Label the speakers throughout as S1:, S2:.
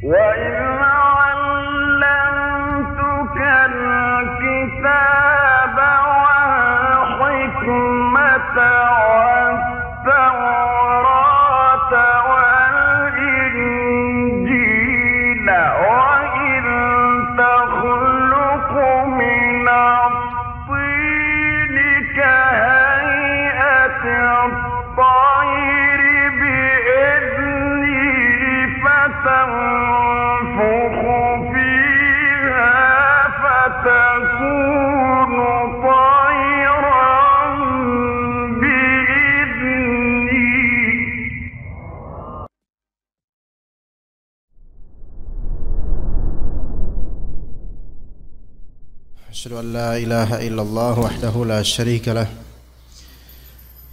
S1: وإذ علمتك الكتاب والحكمة والتوراة والإنجيل وإذ تخلق من الطين كهيئة الطير بإذني فتنفخ فيها فتكون طيرا بإذني.
S2: أشهد أن لا إله إلا الله وحده لا شريك له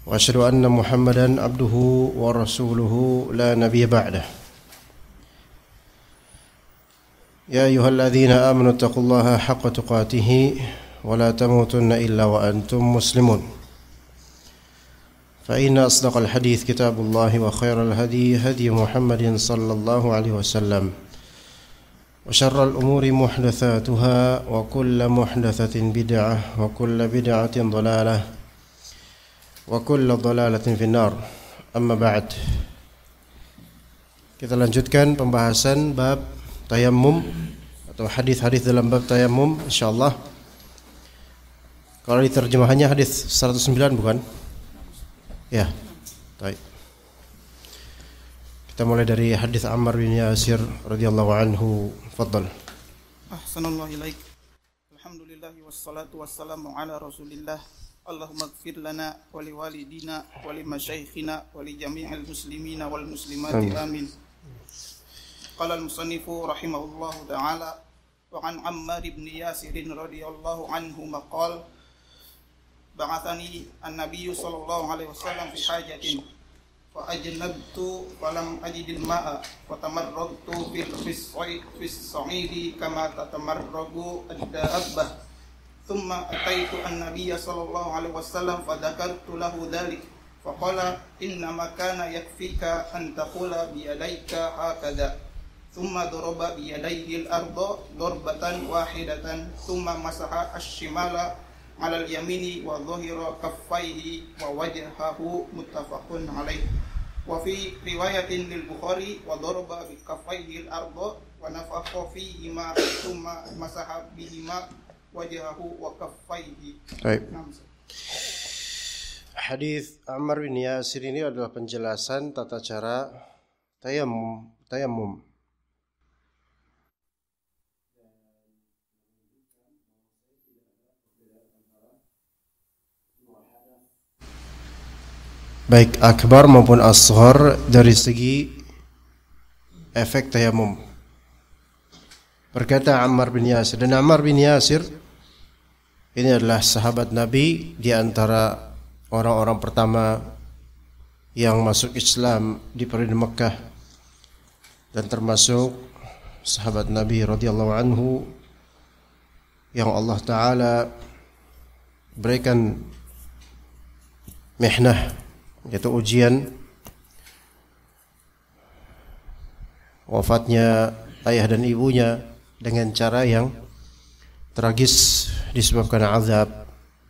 S2: وأشهد أن محمدا عبده ورسوله لا نبي بعده. يا أيها الذين آمنوا اتقوا الله حق تقاته ولا تموتن إلا وأنتم مسلمون. فإن أصدق الحديث كتاب الله وخير الهدي هدي محمد صلى الله عليه وسلم وشر الأمور محدثاتها وكل محدثة بدعة وكل بدعة ضلالة وكل ضلالة في النار. أما بعد, kita lanjutkan pembahasan bab tayammum atau hadis-hadis dalam bab tayammum insyaallah. Kalau diterjemahannya hadis 109 bukan? Ya. Baik. Kita mulai dari hadis Ammar bin Yasir radhiyallahu anhu. Fadhal.
S3: Ahsanallahu ilaik. Alhamdulillah wassalatu wassalamu ala Rasulillah. Allahumma ighfir lana wa liwalidina wa limasyaikhina wa li jami'il muslimina wal muslimati amin. Qala al-musannifu rahimahullahu ta'ala wa an Ammar bin Yasir radhiyallahu anhu maqal ba'athani an-nabiy sallallahu alaihi wasallam fi hajatin fa ajnabtu falam ajidil ma'a wa tamarragtu fis sa'idi kama tatamarragu ad-dabbah thumma ataitu an-nabiy sallallahu alaihi wasallam fa dzakartu lahu dhalik fa qala inna ma kana yakfika an taqula bi yadayka hakadha thumma daraba bi yadayhi al-ardha darbatan wahidatan thumma masaha ash-shimala 'ala al-yamini wa dhahira kaffaihi wa wajhahu muttafaqun alaih. Wa fi riwayatin lil Bukhari wa daraba bi kaffaihi al-ardha wa nafakha fihima thumma masaha bihima wajhahu wa kaffaihi.
S2: Baik. Hadis Ammar bin Yasir ini adalah penjelasan tata cara tayammum. Baik akbar maupun asghar dari segi efek tayammum. Berkata Ammar bin Yasir, dan Ammar bin Yasir ini adalah sahabat Nabi di antara orang-orang pertama yang masuk Islam di periode Mekah dan termasuk sahabat Nabi radhiyallahu anhu yang Allah Ta'ala berikan mihnah, yaitu ujian wafatnya ayah dan ibunya dengan cara yang tragis disebabkan azab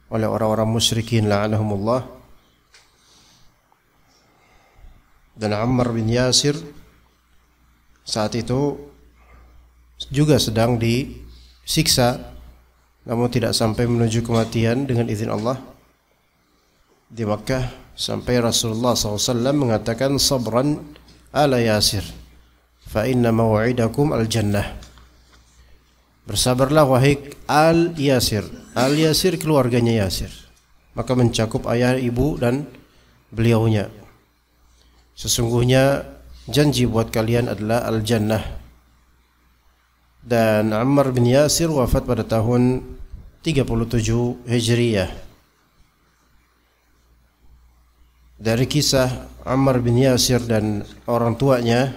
S2: oleh orang-orang musyrikin la'anahumullah. Dan Ammar bin Yasir saat itu juga sedang disiksa, namun tidak sampai menuju kematian dengan izin Allah di Makkah, sampai Rasulullah SAW mengatakan sabran ala Yasir fa inna maw'idakum al-jannah. Bersabarlah wahai al-Yasir. Al-Yasir keluarganya Yasir, maka mencakup ayah, ibu dan beliaunya. Sesungguhnya janji buat kalian adalah al-jannah. Dan Ammar bin Yasir wafat pada tahun 37 Hijriyah. Dari kisah Ammar bin Yasir dan orang tuanya,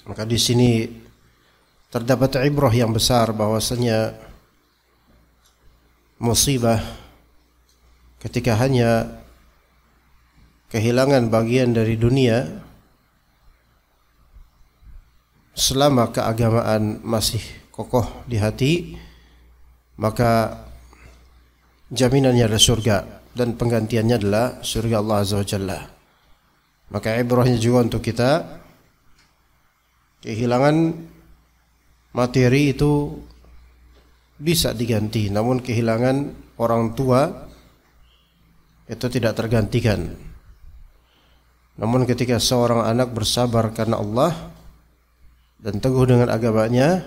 S2: maka di sini terdapat ibrah yang besar bahwasanya musibah ketika hanya kehilangan bagian dari dunia selama keagamaan masih kokoh di hati, maka jaminannya adalah surga dan penggantiannya adalah surga Allah Azza wa Jalla. Maka ibrahnya juga untuk kita, kehilangan materi itu bisa diganti, namun kehilangan orang tua itu tidak tergantikan. Namun ketika seorang anak bersabar karena Allah dan teguh dengan agamanya,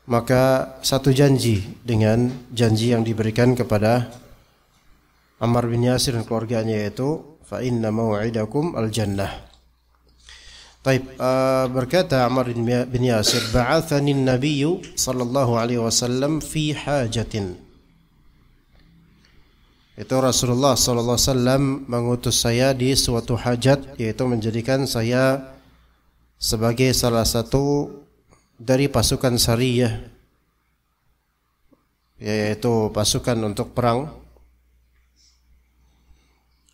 S2: maka satu janji dengan janji yang diberikan kepada Ammar bin Yasir dan keluarganya, yaitu fa inna mau'idakum al-jannah. Baik, berkata Ammar bin Yasir, ba'athani an-nabiy sallallahu alaihi wasallam fi hajatin. Itu Rasulullah sallallahu alaihi wasallam mengutus saya di suatu hajat, yaitu menjadikan saya sebagai salah satu dari pasukan sariyah, yaitu pasukan untuk perang.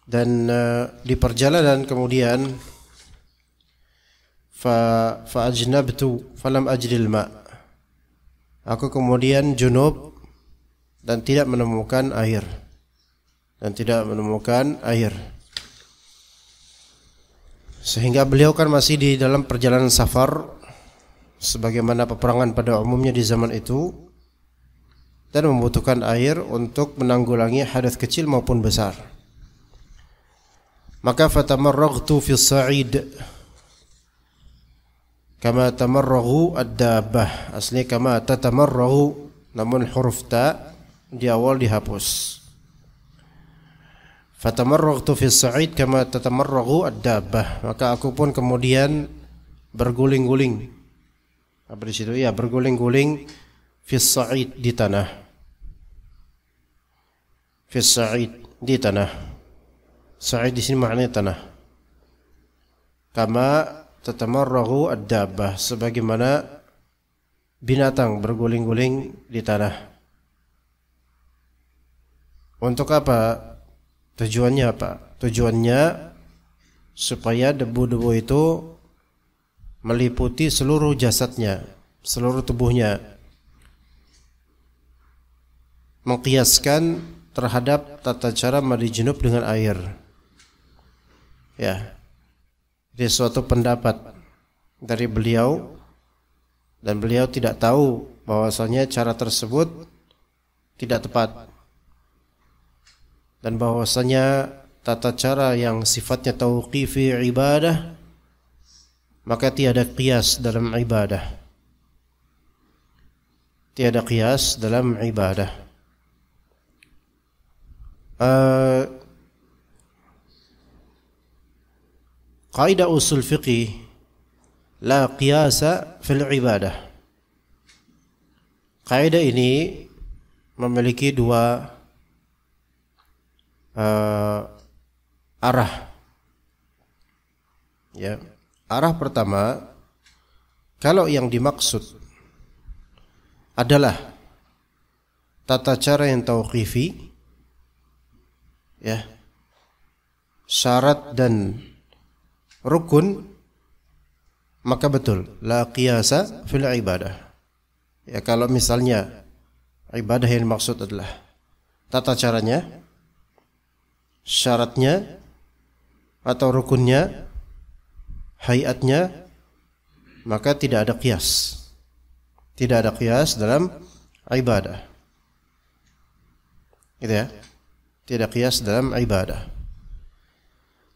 S2: Dan di perjalanan kemudian fa ajnabtu falam ajril ma. Aku kemudian junub dan tidak menemukan air. Sehingga beliau kan masih di dalam perjalanan safar, sebagaimana peperangan pada umumnya di zaman itu, dan membutuhkan air untuk menanggulangi hadas kecil maupun besar. Maka fatamarraghtu fi sa'id kama tamarraghu ad-dabbah. Asli kama tatamarraghu, namun huruf ta di awal dihapus. Fatamarraghtu fi sa'id kama tatamarraghu ad-dabbah. Maka aku pun kemudian berguling-guling. Apa di situ? Ya, berguling-guling fi sa'id, di tanah. Fi sa'id, di tanah. Sa'id di sini maknanya tanah. Kama tatamarraghu ad-dabbah, sebagaimana binatang berguling-guling di tanah. Untuk apa? Tujuannya apa? Tujuannya supaya debu-debu itu meliputi seluruh jasadnya, seluruh tubuhnya. Mengkiaskan terhadap tata cara mandi junub dengan air. Ya. Ini suatu pendapat dari beliau, dan beliau tidak tahu bahwasanya cara tersebut tidak tepat, dan bahwasanya tata cara yang sifatnya tauqifi ibadah, maka tiada qiyas dalam ibadah. Tiada qiyas dalam ibadah. Kaidah usul fiqih, la qiyasa fil ibadah. Kaidah ini memiliki dua arah. Ya. Arah pertama, kalau yang dimaksud adalah tata cara yang tauqifi, ya, syarat dan rukun, maka betul la qiyasa fil ibadah. Ya, kalau misalnya ibadah yang dimaksud adalah tata caranya, syaratnya atau rukunnya, hayatnya, maka tidak ada qiyas. Tidak ada qiyas dalam ibadah. Gitu ya. Tidak qiyas dalam ibadah.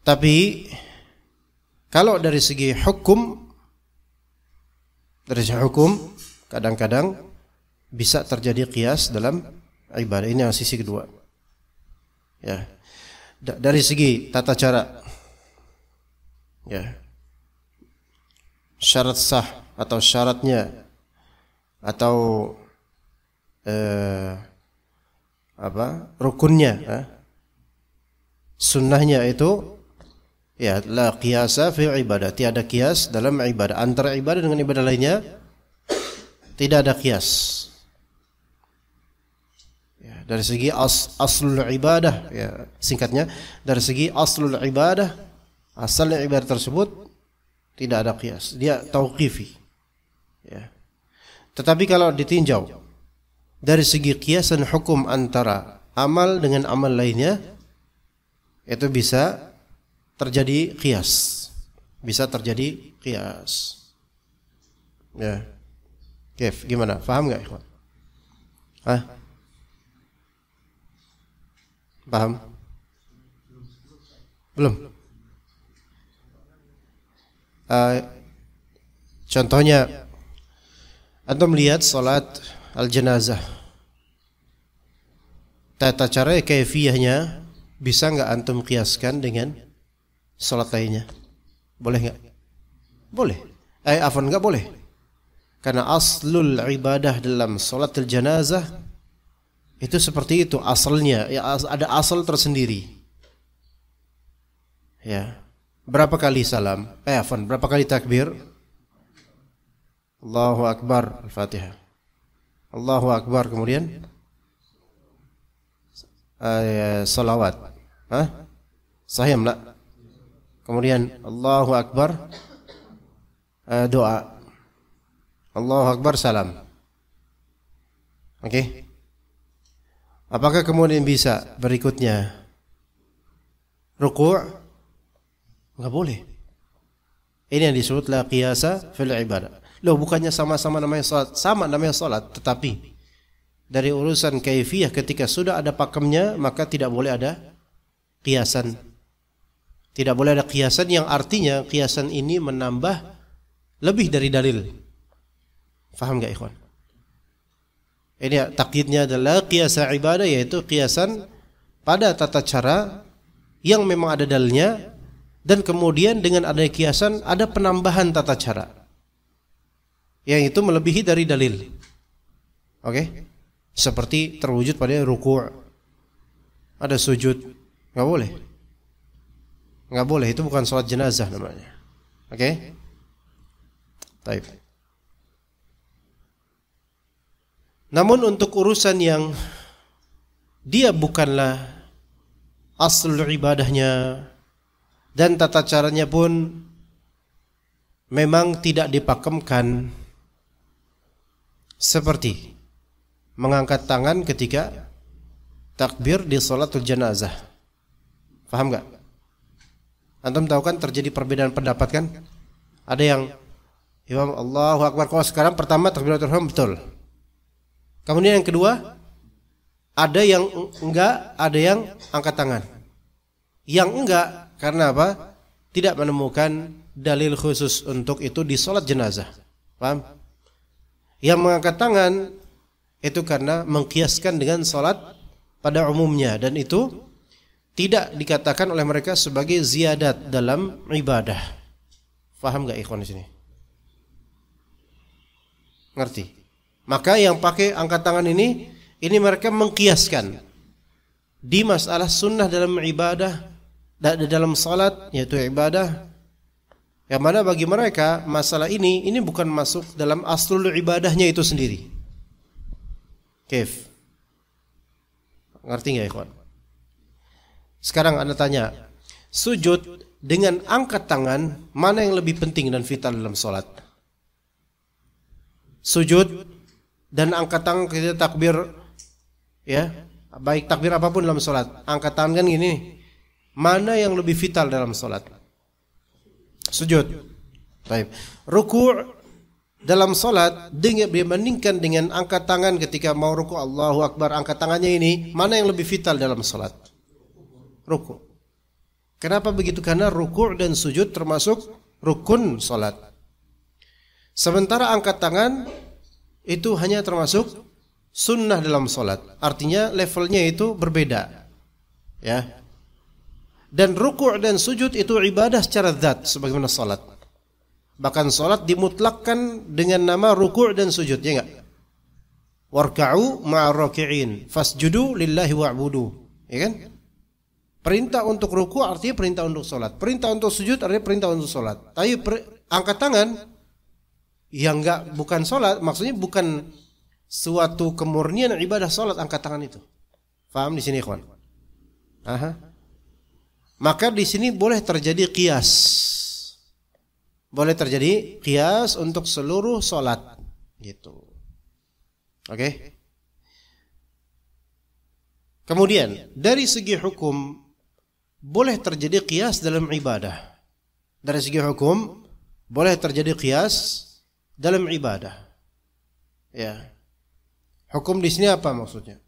S2: Tapi kalau dari segi hukum, kadang-kadang bisa terjadi qiyas dalam ibadah. Ini yang sisi kedua. Ya. Dari segi tata cara, ya, syarat sah atau syaratnya atau rukunnya, sunnahnya itu, ya, la qiyasa fi ibadah, tiada qiyas dalam ibadah. Antara ibadah dengan ibadah lainnya tidak ada qiyas. Ya, dari segi aslul ibadah, ya, singkatnya, dari segi aslul ibadah, asalnya ibadah tersebut Tidak ada qiyas. Dia tauqifi. Ya. Tetapi kalau ditinjau dari segi qiyasan hukum antara amal dengan amal lainnya, itu bisa terjadi qiyas. Bisa terjadi qiyas. Ya. Kif, gimana? Paham enggak, ikhwan? Hah? Paham? Belum? Contohnya, antum melihat salat al-janazah. Tata cara kaifiyahnya bisa enggak antum kiaskan dengan salat lainnya? Boleh enggak? Boleh. Afwan, enggak boleh. Karena aslul ibadah dalam salat al-janazah itu seperti itu asalnya, ya ada asal tersendiri. Ya. Berapa kali salam? Afwan, berapa kali takbir? Allahu Akbar, Al-Fatihah. Allahu Akbar, kemudian salawat. Sahih enggak? Kemudian Allahu Akbar, doa. Allahu Akbar, salam. Oke. Apakah kemudian bisa berikutnya ruku'? Enggak boleh. Ini yang disebut la qiyasa fil ibadah. Loh, bukannya sama-sama namanya salat, sama namanya salat, tetapi dari urusan kaifiyah ketika sudah ada pakemnya maka tidak boleh ada qiyasan. Tidak boleh ada qiyasan yang artinya qiyasan ini menambah lebih dari dalil. Faham enggak, ikhwan? Ini takyidnya adalah qiyasa ibadah, yaitu qiyasan pada tata cara yang memang ada dalilnya, dan kemudian dengan adanya kiasan ada penambahan tata cara yang itu melebihi dari dalil. Oke? Seperti terwujud pada ruku', ada sujud, enggak boleh. Enggak boleh, itu bukan salat jenazah namanya. Oke? Baik. Namun untuk urusan yang dia bukanlah asal ibadahnya dan tata caranya pun memang tidak dipakemkan, seperti mengangkat tangan ketika takbir di sholatul janazah. Paham enggak? Antum tahu kan terjadi perbedaan pendapat kan? Ada yang Imam Allahu Akbar, kalau sekarang pertama takbiratul ihram betul. Kemudian yang kedua ada yang enggak, ada yang angkat tangan. Yang enggak karena apa? Tidak menemukan dalil khusus untuk itu di salat jenazah. Paham? Yang mengangkat tangan itu karena mengkiaskan dengan salat pada umumnya, dan itu tidak dikatakan oleh mereka sebagai ziyadat dalam ibadah. Paham enggak ikhwan di sini? Ngerti? Maka yang pakai angkat tangan ini mereka mengkiaskan di masalah sunnah dalam ibadah, dalam salat, yaitu ibadah, yang mana bagi mereka masalah ini bukan masuk dalam aslul ibadahnya itu sendiri. Kif? Ngerti nggak ikhwan? Sekarang anda tanya, sujud dengan angkat tangan mana yang lebih penting dan vital dalam salat? Sujud dan angkat tangan ketika takbir, ya, baik takbir apapun dalam salat, angkat tangan kan gini. Mana yang lebih vital dalam salat? Sujud. Baik. Ruku' dalam salat dibandingkan dengan angkat tangan ketika mau ruku' Allahu Akbar, angkat tangannya ini, mana yang lebih vital dalam salat? Ruku'. Kenapa begitu? Karena ruku' dan sujud termasuk rukun salat. Sementara angkat tangan itu hanya termasuk sunnah dalam salat. Artinya levelnya itu berbeda. Ya. Dan ruku' dan sujud itu ibadah secara zat sebagaimana salat. Bahkan salat dimutlakkan dengan nama ruku' dan sujud, ya enggak? Warka'u ma'ar raki'in, fasjudu lillahi wa'budu. Ya kan? Perintah untuk ruku' artinya perintah untuk salat. Perintah untuk sujud artinya perintah untuk salat. Tapi angkat tangan yang bukan salat, maksudnya bukan suatu kemurnian ibadah salat angkat tangan itu. Faham di sini, ikhwan? Aha. Maka di sini boleh terjadi qiyas. boleh terjadi qiyas untuk seluruh salat gitu. Oke. Kemudian dari segi hukum boleh terjadi qiyas dalam ibadah. Dari segi hukum boleh terjadi qiyas dalam ibadah. Ya. Hukum di sini apa maksudnya?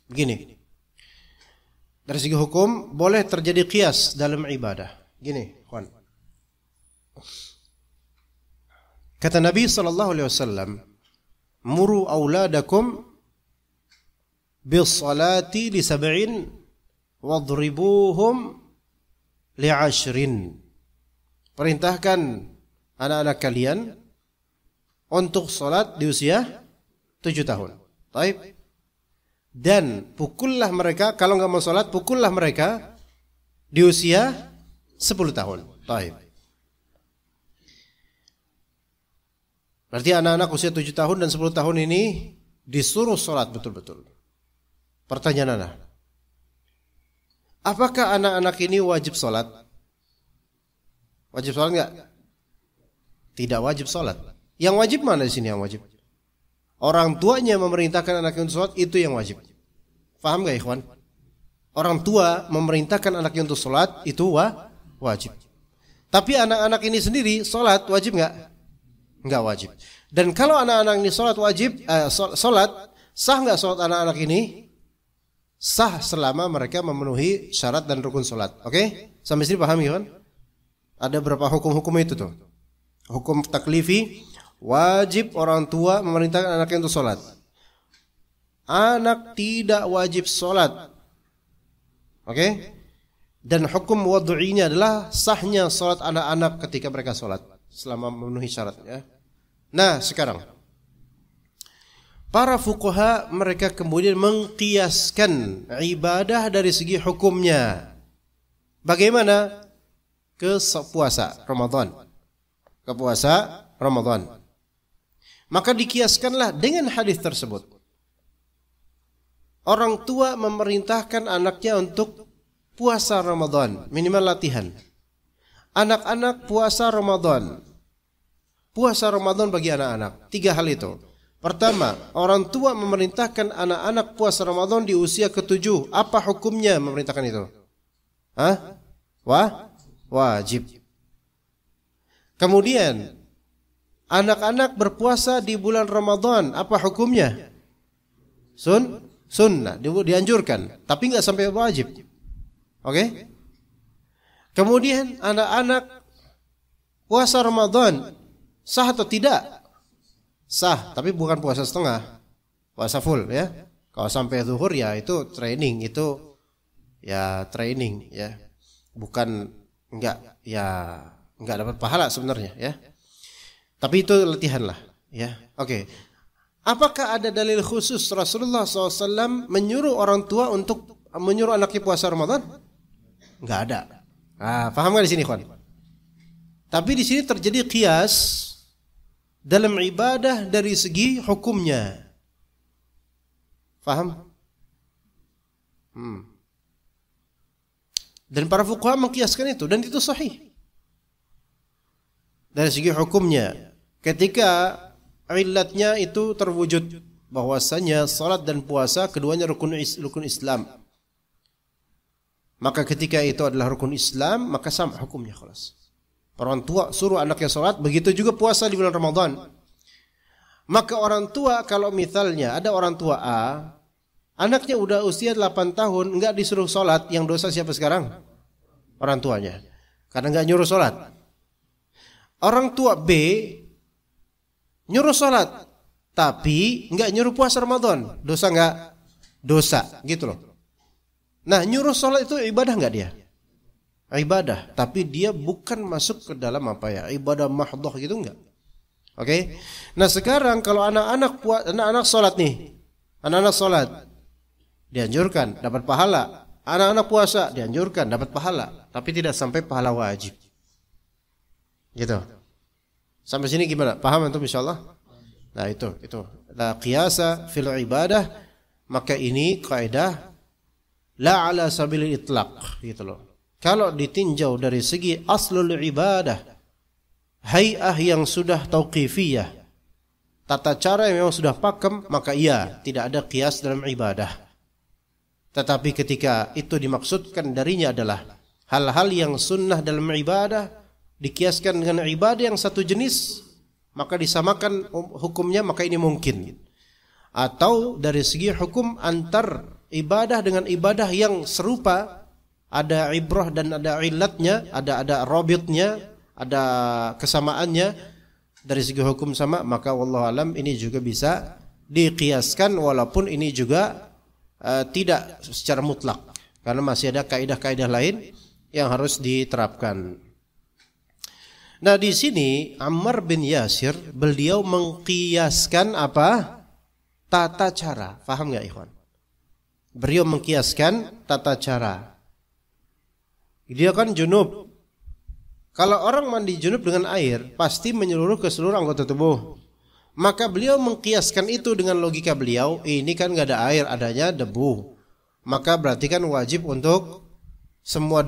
S2: Begini. Dari segi hukum boleh terjadi qiyas dalam ibadah. Gini, kawan. Kata Nabi sallallahu alaihi wasallam, "Muru auladakum bis salati li sab'in wadribuhum li 'ashrin." Perintahkan anak-anak kalian untuk salat di usia 7 tahun. Baik. Dan pukullah mereka, kalau enggak mau salat, pukullah mereka di usia 10 tahun. Baik. Berarti anak-anak usia 7 tahun dan 10 tahun ini disuruh salat betul-betul. Pertanyaan anak, apakah anak-anak ini wajib salat? Wajib salat enggak? Tidak wajib salat. Yang wajib mana di sini yang wajib? Orang tuanya memerintahkan anaknya untuk sholat, itu yang wajib. Faham gak ikhwan? Orang tua memerintahkan anaknya untuk sholat, itu wajib. Tapi anak-anak ini sendiri sholat wajib gak? Enggak wajib. Dan kalau anak-anak ini sholat wajib, sholat, sah gak sholat anak-anak ini? Sah selama mereka memenuhi syarat dan rukun sholat. Oke? Sampai sini paham ikhwan? Ada berapa hukum-hukum itu tuh? Hukum taklifi, wajib orang tua memerintahkan anaknya untuk sholat. Anak tidak wajib sholat. Oke? Dan hukum wad'inya adalah sahnya sholat anak-anak ketika mereka sholat, selama memenuhi syaratnya. Nah sekarang, para fuqaha mereka kemudian mengqiyaskan ibadah dari segi hukumnya. Bagaimana? Ke puasa Ramadan. Ke puasa Ramadan. Maka dikiaskanlah dengan hadis tersebut. Orang tua memerintahkan anaknya untuk puasa Ramadan, minimal latihan. Anak-anak puasa Ramadan. Puasa Ramadan bagi anak-anak. 3 hal itu. Pertama, orang tua memerintahkan anak-anak puasa Ramadan di usia ke-7. Apa hukumnya memerintahkan itu? Hah? Wajib. Kemudian anak-anak berpuasa di bulan Ramadan, apa hukumnya? Sunnah, dianjurkan, tapi enggak sampai wajib. Oke? Kemudian anak-anak puasa Ramadan, sah atau tidak? Sah, tapi bukan puasa setengah, puasa full ya. Kalau sampai zuhur ya itu training, ya. Bukan enggak dapat pahala sebenarnya ya. Tapi itu latihan lah, ya. Oke. Apakah ada dalil khusus Rasulullah SAW menyuruh orang tua untuk menyuruh anaknya puasa Ramadan? Enggak ada. Paham nggak di sini, kawan? Tapi di sini terjadi qiyas dalam ibadah dari segi hukumnya. Paham? Dan para fuqaha mengkiaskan itu, dan itu sahih. Dari segi hukumnya, ketika illatnya itu terwujud bahwasanya salat dan puasa keduanya rukun Islam, maka ketika itu adalah rukun Islam, maka sama hukumnya khalas. Orang tua suruh anaknya salat, begitu juga puasa di bulan Ramadan. Maka orang tua, kalau misalnya ada orang tua A, anaknya udah usia 8 tahun enggak disuruh salat, yang dosa siapa sekarang? Orang tuanya. Karena enggak nyuruh salat. Orang tua B nyuruh salat, tapi enggak nyuruh puasa Ramadan. Dosa enggak? Dosa, gitu loh. Nah, nyuruh salat itu ibadah enggak dia? Ibadah, tapi dia bukan masuk ke dalam ibadah mahdhah gitu enggak. Oke? Nah, sekarang kalau anak-anak salat nih. Anak-anak salat dianjurkan dapat pahala. Anak-anak puasa dianjurkan dapat pahala, tapi tidak sampai pahala wajib. Gitu. Sampai sini gimana? Paham antum insyaallah? Nah, itu. La qiyasa fil ibadah, maka ini kaidah la ala sabilil itlaq, gitu loh. kalau ditinjau dari segi aslul ibadah, hay'ah yang sudah tauqifiyah, tata cara yang memang sudah pakem, maka iya, tidak ada qiyas dalam ibadah. Tetapi ketika itu dimaksudkan darinya adalah hal-hal yang sunnah dalam ibadah, dikiaskan dengan ibadah yang satu jenis, maka disamakan hukumnya, maka ini mungkin. Atau dari segi hukum antar ibadah dengan ibadah yang serupa, ada ibrah dan ada illatnya, ada rabitnya, ada kesamaannya, dari segi hukum sama, maka wallahu alam ini juga bisa diqiyaskan, walaupun ini juga tidak secara mutlak, karena masih ada kaidah-kaidah lain yang harus diterapkan. Nah, di sini Ammar bin Yasir beliau mengqiyaskan apa? Tata cara. Paham enggak, ikhwan? Beliau mengqiyaskan tata cara. Dia kan junub. Kalau orang mandi junub dengan air, pasti menyeluruh ke seluruh anggota tubuh. Maka beliau mengkiaskan itu dengan logika beliau, ini kan nggak ada air, adanya debu. Maka berarti kan wajib untuk semua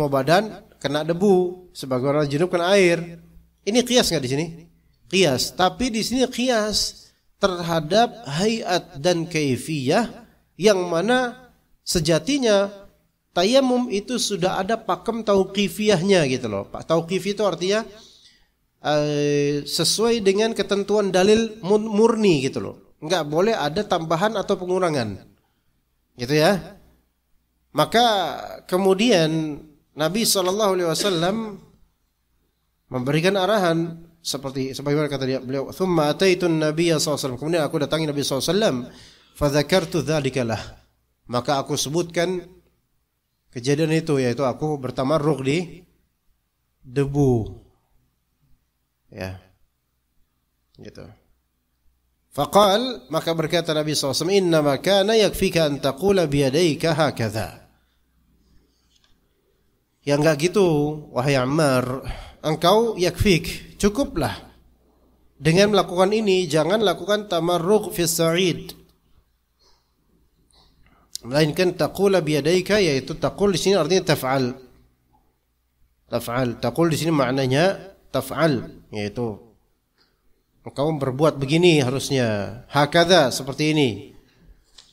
S2: badan kena debu. Sebagai orang junub kena air. Ini kias nggak di sini? Kias. Tapi di sini kias terhadap hayat dan kaifiyah, yang mana sejatinya tayamum itu sudah ada pakem tauqifiyahnya gitu loh. Tauqif itu artinya sesuai dengan ketentuan dalil murni gitu loh. Enggak boleh ada tambahan atau pengurangan. Gitu ya. Maka kemudian Nabi SAW memberikan arahan seperti sebagaimana kata beliau, "Tsumma ataitun Nabiy SAW." Kemudian aku datangi Nabi SAW, fa dzakartu dzalika lah. Maka aku sebutkan kejadian itu, yaitu aku bertamarruk di debu. Ya. Gitu. Faqal, maka berkata Nabi SAW, "Inna ma kana yakfika an taqula biyadayka hakadha." Ya enggak gitu, wahai Ammar, engkau yakfik, cukuplah dengan melakukan ini, jangan lakukan tamarruk fi sa'id. Melainkan taqula biyadayka, yaitu taqul di sini artinya taf'al. Taf'al, taqul di sini maknanya taf'al, yaitu engkau berbuat begini harusnya, hakadha, seperti ini.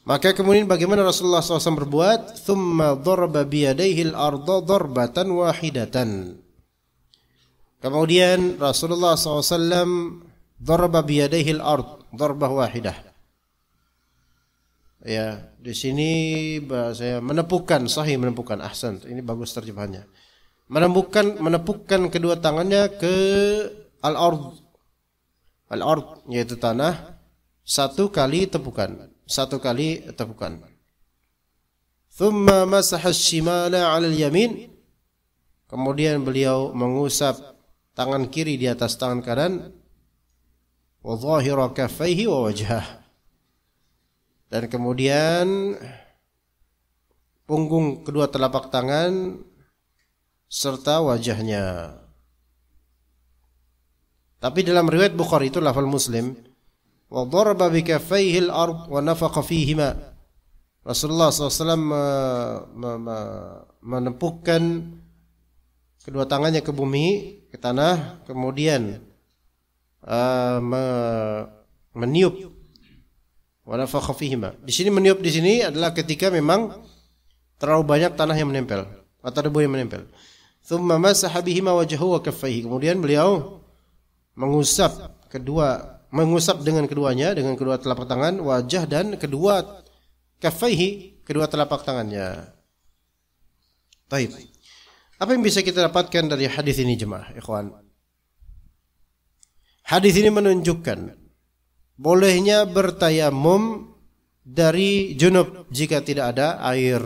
S2: Maka kemudian bagaimana Rasulullah SAW berbuat? Thumma darba biyadayhi al-arda darbatan wahidatan. Kemudian Rasulullah SAW darba biyadayhi al-ard darbah wahidah. Ya, di sini bahasa menepukkan, sahih menepukkan, ahsan. Ini bagus terjemahannya. Menepukkan kedua tangannya ke al-ard. Al-ard yaitu tanah, satu kali tepukan. Thumma masaha shimala 'ala al-yamin. Kemudian beliau mengusap tangan kiri di atas tangan kanan. Wa dhahira kaffaihi wa wajhah. Dan kemudian punggung kedua telapak tangan serta wajahnya. Tapi dalam riwayat Bukhari itu lafal Muslim, wa daraba bi kaffaihi al-ard wa nafaqa fihima. Rasulullah SAW menepukkan kedua tangannya ke bumi, ke tanah, kemudian meniup, wa nafaqa fihima. Di sini meniup di sini adalah ketika memang terlalu banyak tanah yang menempel atau debu yang menempel. Thumma masaha bihima wajhahu wa kaffaihi. Kemudian beliau mengusap dengan keduanya, dengan kedua telapak tangan, wajah dan kedua kaffaihi, kedua telapak tangannya. Baik. Apa yang bisa kita dapatkan dari hadis ini, jemaah, ikhwan? Hadis ini menunjukkan bolehnya bertayamum dari junub jika tidak ada air.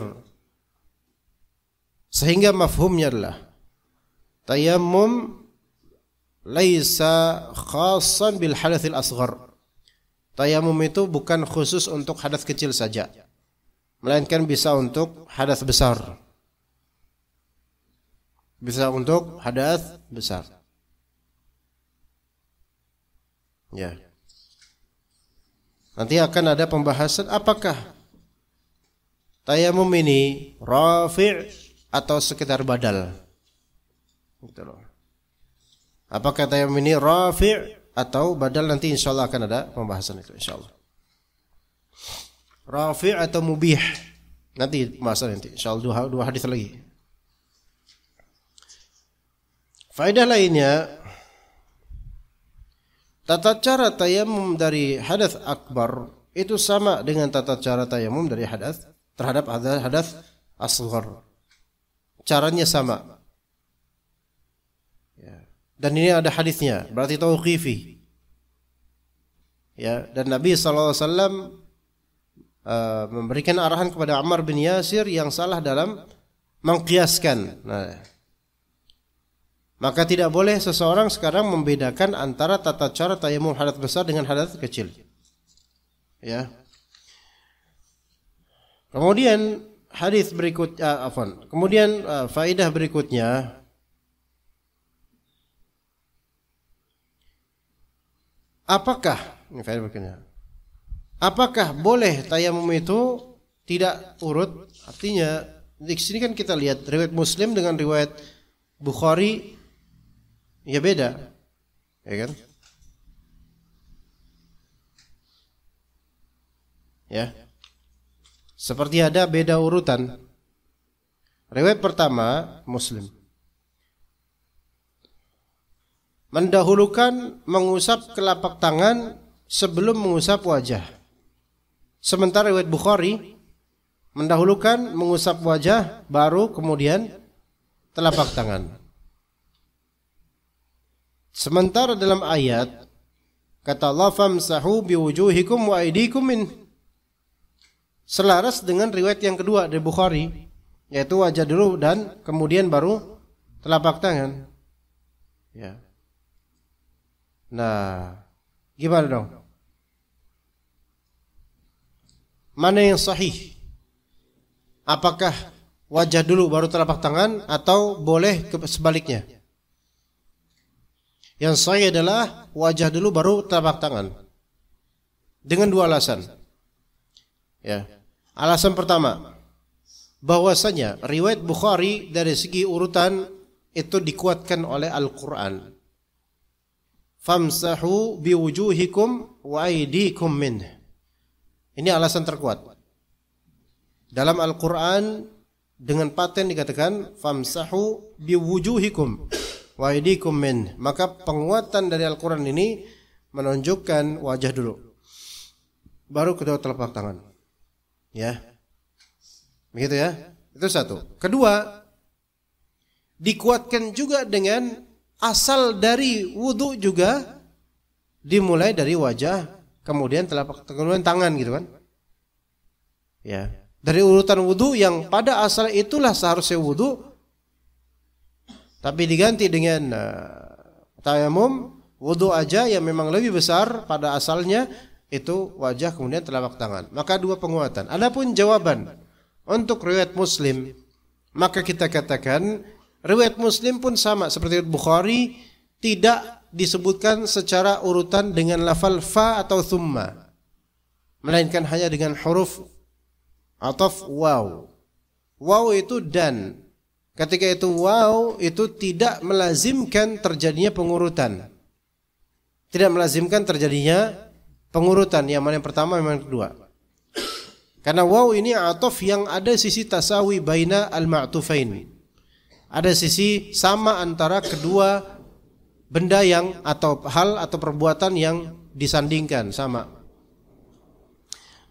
S2: Sehingga mafhumnya adalah tayamum laisa khassan bil hadatsil asghar. Tayamum itu bukan khusus untuk hadas kecil saja, melainkan bisa untuk hadas besar. Bisa untuk hadas besar. Ya. Nanti akan ada pembahasan apakah tayamum ini rafi' atau sekedar badal. Gitu loh. Apakah tayamum ini rafi' atau badal, nanti insyaallah akan ada pembahasan itu insyaallah. Rafi' atau mubih, nanti pembahasan nanti insyaallah dua hadis lagi. Faedah lainnya, tata cara tayamum dari hadath akbar itu sama dengan tata cara tayamum dari hadath terhadap hadath asghar. Caranya sama. Ya. Dan ini ada hadisnya, berarti tauqifi. Ya, dan Nabi SAW memberikan arahan kepada Ammar bin Yasir yang salah dalam mengkiaskan. Nah, maka tidak boleh seseorang sekarang membedakan antara tata cara tayamum hadath besar dengan hadath kecil. Ya. Kemudian hadis berikutnya, kemudian faedah berikutnya, apakah boleh tayamum itu tidak urut? Artinya di sini kan kita lihat riwayat Muslim dengan riwayat Bukhari ya beda, ya kan? Ya. Seperti ada beda urutan. Riwayat pertama Muslim mendahulukan mengusap telapak tangan sebelum mengusap wajah. Sementara riwayat Bukhari mendahulukan mengusap wajah baru kemudian telapak tangan. Sementara dalam ayat kata Allah famsahu biwujuhikum wa aydikum min, selaras dengan riwayat yang kedua dari Bukhari, yaitu wajah dulu dan kemudian baru telapak tangan. Ya. Nah, gimana dong? Mana yang sahih? Apakah wajah dulu baru telapak tangan atau boleh sebaliknya? Yang sahih adalah wajah dulu baru telapak tangan. Dengan dua alasan. Ya. Alasan pertama, bahwasanya riwayat Bukhari dari segi urutan itu dikuatkan oleh Al-Qur'an. Famsahu biwujuhikum wa aydikum min. Ini alasan terkuat. Dalam Al-Qur'an dengan paten dikatakan famsahu biwujuhikum wa aydikum min. Maka penguatan dari Al-Qur'an ini menunjukkan wajah dulu, baru kedua telapak tangan. Ya. Begitu ya. Itu satu. Kedua, dikuatkan juga dengan asal dari wudu juga dimulai dari wajah, kemudian telapak, kemudian tangan gitu kan. Ya. Dari urutan wudu yang pada asal itulah seharusnya wudu, tapi diganti dengan tayamum, wudu aja yang memang lebih besar pada asalnya itu wajah kemudian telapak tangan. Maka dua penguatan. Adapun jawaban untuk riwayat Muslim, maka kita katakan riwayat Muslim pun sama seperti Bukhari, tidak disebutkan secara urutan dengan lafal fa atau thumma, melainkan hanya dengan huruf ataf waw. Waw itu dan. Ketika itu waw itu tidak melazimkan terjadinya pengurutan. Tidak melazimkan terjadinya pengurutan yang mana yang pertama yang kedua. Karena waw ini ataf yang ada sisi tasawi baina al-ma'tufain. Ada sisi sama antara kedua benda yang atau hal atau perbuatan yang disandingkan sama.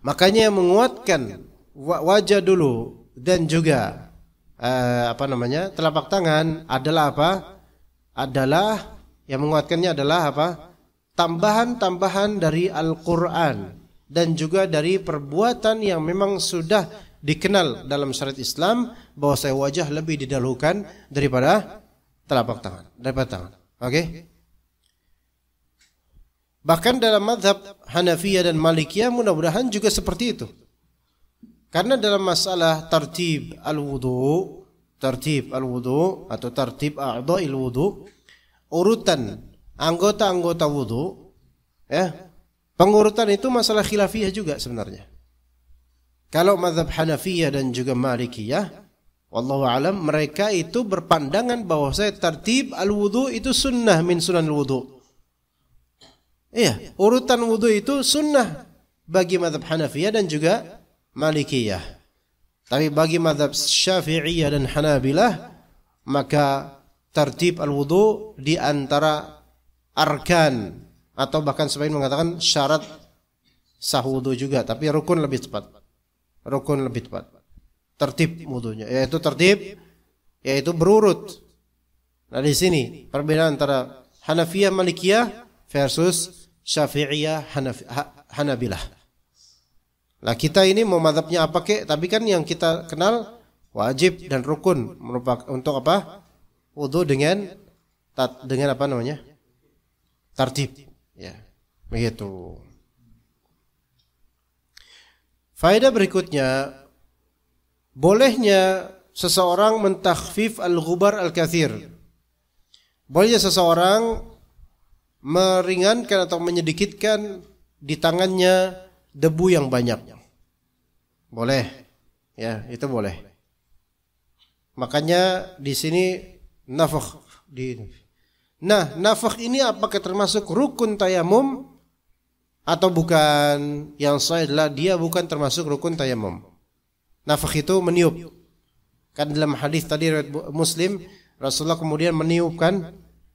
S2: Makanya yang menguatkan wajah dulu dan juga telapak tangan adalah apa? Adalah yang menguatkannya adalah apa? Tambahan-tambahan dari Al-Qur'an dan juga dari perbuatan yang memang sudah dikenal dalam syariat Islam bahwa wajah lebih didahulukan daripada telapak tangan, daripada tangan. Oke? Bahkan dalam mazhab Hanafiyah dan Malikiyah mudah-mudahan juga seperti itu. Karena dalam masalah tartib al-wudu atau tartib a'dha'il wudu, urutan anggota-anggota wudu, ya, pengurutan itu masalah khilafiyah juga sebenarnya. Kalau mazhab Hanafiyah dan juga Malikiyah wallahu alam, mereka itu berpandangan bahwa tartib al-wudu itu sunnah min sunan al-wudu. Iya, urutan wudu itu sunnah bagi mazhab Hanafiyah dan juga Malikiyah. Tapi bagi mazhab Syafi'iyah dan Hanabilah, maka tartib al-wudu di antara arkan atau bahkan sebagian mengatakan syarat sah wudu juga, tapi rukun lebih tepat. Rukun lebih tepat. Tertib wudunya, yaitu berurut. Nah, di sini perbedaan antara Hanafiyah Malikiyah versus Syafi'iyah Hanabilah. Nah, kita ini mau mazhabnya apa kek? Tapi kan yang kita kenal wajib dan rukun merupakan untuk apa? Wudu dengan apa namanya? Tartib. Ya, begitu. Faedah berikutnya, bolehnya seseorang mentakhfif al-ghubar al-kathir. Bolehnya seseorang meringankan atau menyedikitkan di tangannya debu yang banyak. Boleh. Ya, itu boleh. Makanya di sini nafakh Nah, nafakh ini apakah termasuk rukun tayamum atau bukan? Yang sahih adalah dia bukan termasuk rukun tayamum. Nafakh itu meniup. Kan dalam hadis tadi riwayat Muslim, Rasulullah kemudian meniupkan.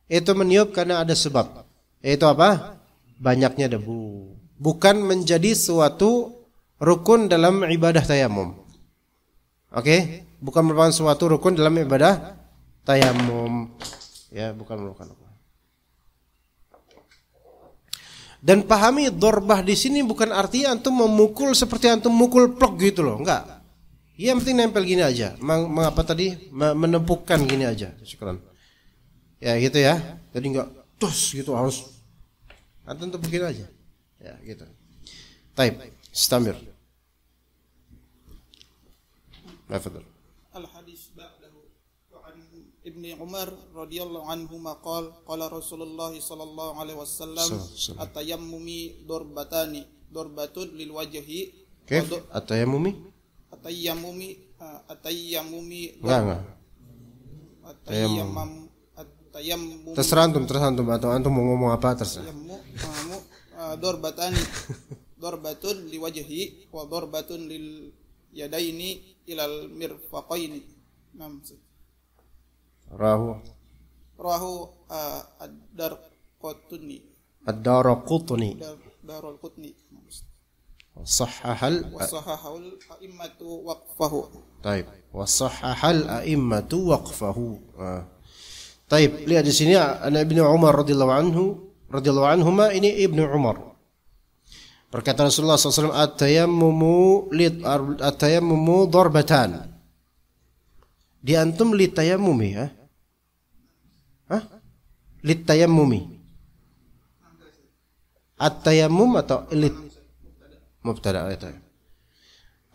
S2: Itu meniup karena ada sebab. Yaitu apa? Banyaknya debu. Bukan menjadi suatu rukun dalam ibadah tayamum. Oke? Bukan merupakan suatu rukun dalam ibadah tayamum. Ya, bukan merupakan rukun. Dan pahami dorbah di sini bukan artinya antum memukul seperti antum mukul plok gitu loh, enggak. Yang penting nempel gini aja. Mengapa tadi? Menepukkan gini aja. Syukran. Ya, gitu ya. Jadi enggak tus gitu harus. Antum tepukin aja. Ya, gitu. Taib, istamir. Tafadhal.
S3: Al-hadis ba'dahu wa an Ibnu Umar radhiyallahu anhu maqal qala Rasulullah sallallahu alaihi wasallam at-tayammumi darbatun lil wajhi.
S2: Kif? At-tayammumi?
S3: At-tayammumi
S2: Enggak.
S3: Tayammum.
S2: Terserah antum atau antum mau ngomong apa terserah.
S3: Darbatun li wajhi wa darbatun lil yadaini ilal mirfaqaini.
S2: Rahu
S3: ad-Darqutni.
S2: Sahhahal
S3: a'immatu waqfahu.
S2: Taib. Wasahhahal a'immatu waqfahu. Taib, lihat di sini ana Ibnu Umar radhiyallahu anhuma, ini Ibnu Umar. Berkata Rasulullah SAW, at-tayammumu darbatan. Di antum litayammumi, ya? Litayammumi. At-tayammum atau lit? Mubtada.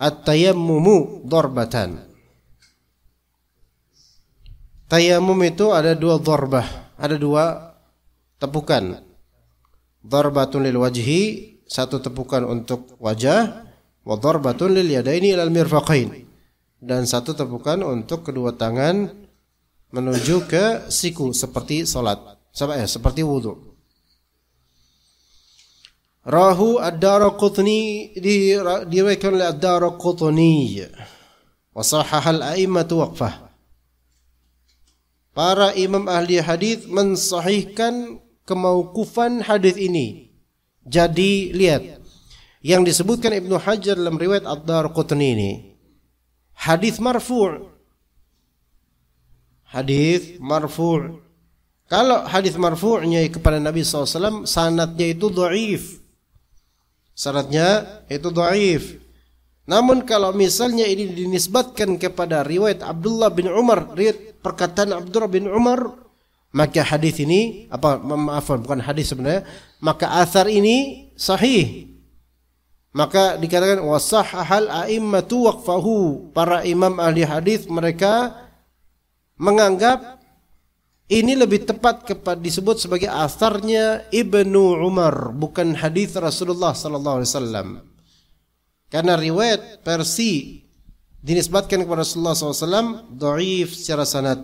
S2: At-tayammumu darbatan. Tayamum itu ada dua darbah, ada dua tepukan. Darbatun lil wajhi, satu tepukan untuk wajah, wa darbatun lil yadaini ilal mirfaqain, dan satu tepukan untuk kedua tangan menuju ke siku seperti salat, seperti wudu. Rahu ad-Daraqutni, diriwayatkan oleh ad-Daraqutni, wa sahhahal a'immatu waqfah. Para imam ahli hadis mensahihkan kemauqufan hadis ini. Jadi lihat, yang disebutkan Ibnu Hajar dalam riwayat Ad-Darqutni ini hadis marfu'. Hadis marfu'. Kalau hadis marfu'nya kepada Nabi SAW, sanadnya itu dhaif. Sanadnya itu dhaif. Namun kalau misalnya ini dinisbatkan kepada riwayat Abdullah bin Umar, riwayat perkataan Abdullah bin Umar, maka hadis ini bukan hadis sebenarnya, maka athar ini sahih. Maka dikatakan wasahhahal a'immatu waqfahu. Para imam ahli hadis mereka menganggap ini lebih tepat disebut sebagai atharnya Ibnu Umar, bukan hadis Rasulullah sallallahu alaihi wasallam. Karena riwayat versi dinisbatkan kepada Rasulullah SAW dhaif secara sanad.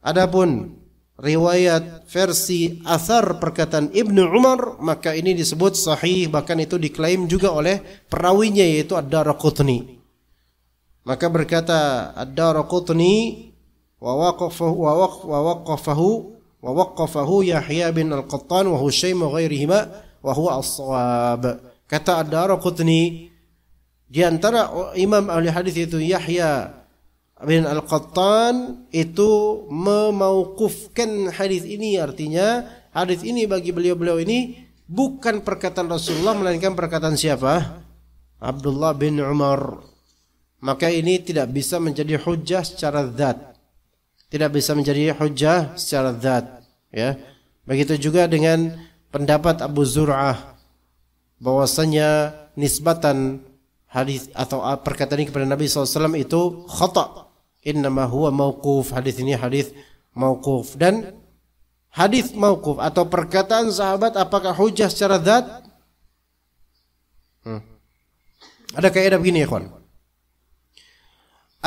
S2: Adapun riwayat versi athar perkataan Ibnu Umar, maka ini disebut sahih, bahkan itu diklaim juga oleh perawinya yaitu Ad-Daraqutni. Maka berkata Ad-Daraqutni wa waqafahu Yahya bin Al-Qattan wa Hushaym wa ghairihima wa huwa as-shawab. Kata Ad-Daraqutni, di antara imam ahli hadis itu Yahya bin Al-Qattan itu memauqufkan hadis ini, artinya hadis ini bagi beliau-beliau ini bukan perkataan Rasulullah melainkan perkataan siapa? Abdullah bin Umar. Maka ini tidak bisa menjadi hujjah secara dzat. Tidak bisa menjadi hujjah secara dzat, ya. Begitu juga dengan pendapat Abu Zur'ah bahwasanya nisbatan hadis atau perkataan ini kepada Nabi SAW itu khata'. Innama huwa mauquf. Hadis ini hadis mauquf. Dan hadis mauquf atau perkataan sahabat apakah hujjah secara dzat? Ada kaidah begini, ikhwan.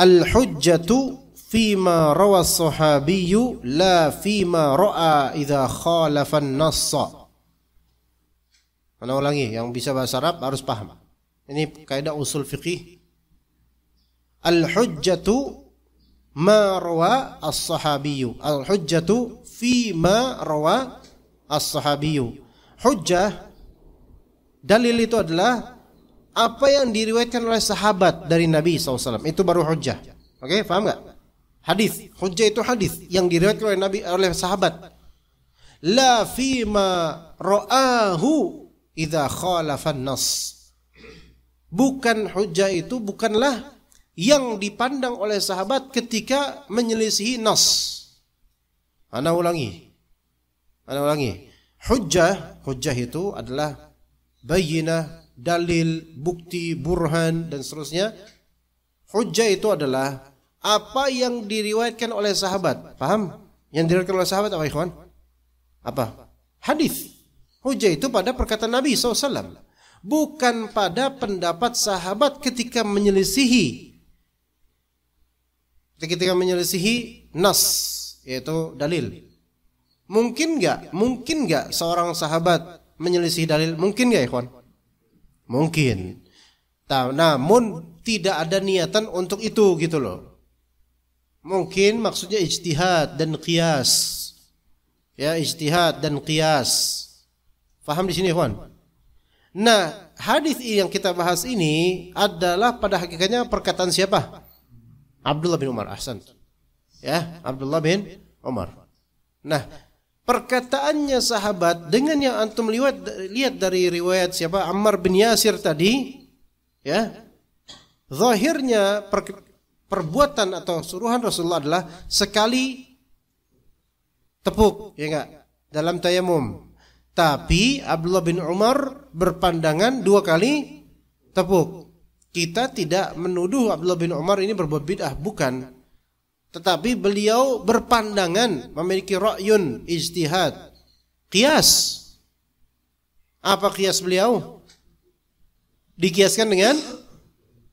S2: Al-hujjatu fima rawa as-sahabiyyu la fima ra'a idza khalafa an-nassa. Mana ulangi, yang bisa bahasa Arab harus paham. Ini kaidah usul fiqih. Al-hujjatu ma rawa as-sahabiyyu. Al-hujjatu fi ma rawa as-sahabiyyu. Hujjah, dalil itu adalah apa yang diriwayatkan oleh sahabat dari Nabi SAW. Itu baru hujjah. Oke, paham enggak? Hadis. Hujjah itu hadis yang diriwayatkan oleh Nabi, oleh sahabat. La fi ma ra'ahu idza khalafa an-nass. Bukan hujjah itu bukanlah yang dipandang oleh sahabat ketika menyelisihi nas. Ana ulangi. Hujjah itu adalah bayinah, dalil, bukti, burhan dan seterusnya. Hujjah itu adalah apa yang diriwayatkan oleh sahabat. Paham? Yang diriwayatkan oleh sahabat apa, ikhwan? Apa? Hadis. Hujjah itu pada perkataan Nabi SAW. Bukan pada pendapat sahabat ketika menyelisihi nas, yaitu dalil. Mungkin enggak seorang sahabat menyelisihi dalil? Mungkin enggak, ikhwan? Mungkin. Namun tidak ada niatan untuk itu, gitu loh. Mungkin maksudnya ijtihad dan qiyas. Ya, ijtihad dan qiyas. Faham di sini, ikhwan? Nah, hadis yang kita bahas ini adalah pada hakikatnya perkataan siapa? Abdullah bin Umar. Ahsan. Ya, Abdullah bin Umar. Nah, perkataannya sahabat dengan yang antum lihat dari riwayat siapa? Ammar bin Yasir tadi, ya. Zahirnya perbuatan atau suruhan Rasulullah adalah sekali tepuk, ya enggak? Dalam tayamum. Tapi Abdullah bin Umar berpandangan 2 kali tepuk. Kita tidak menuduh Abdullah bin Umar ini berbuat bid'ah, bukan. Tetapi beliau berpandangan, memiliki ra'yun, ijtihad, qiyas. Apa qiyas beliau? Dikiaskan dengan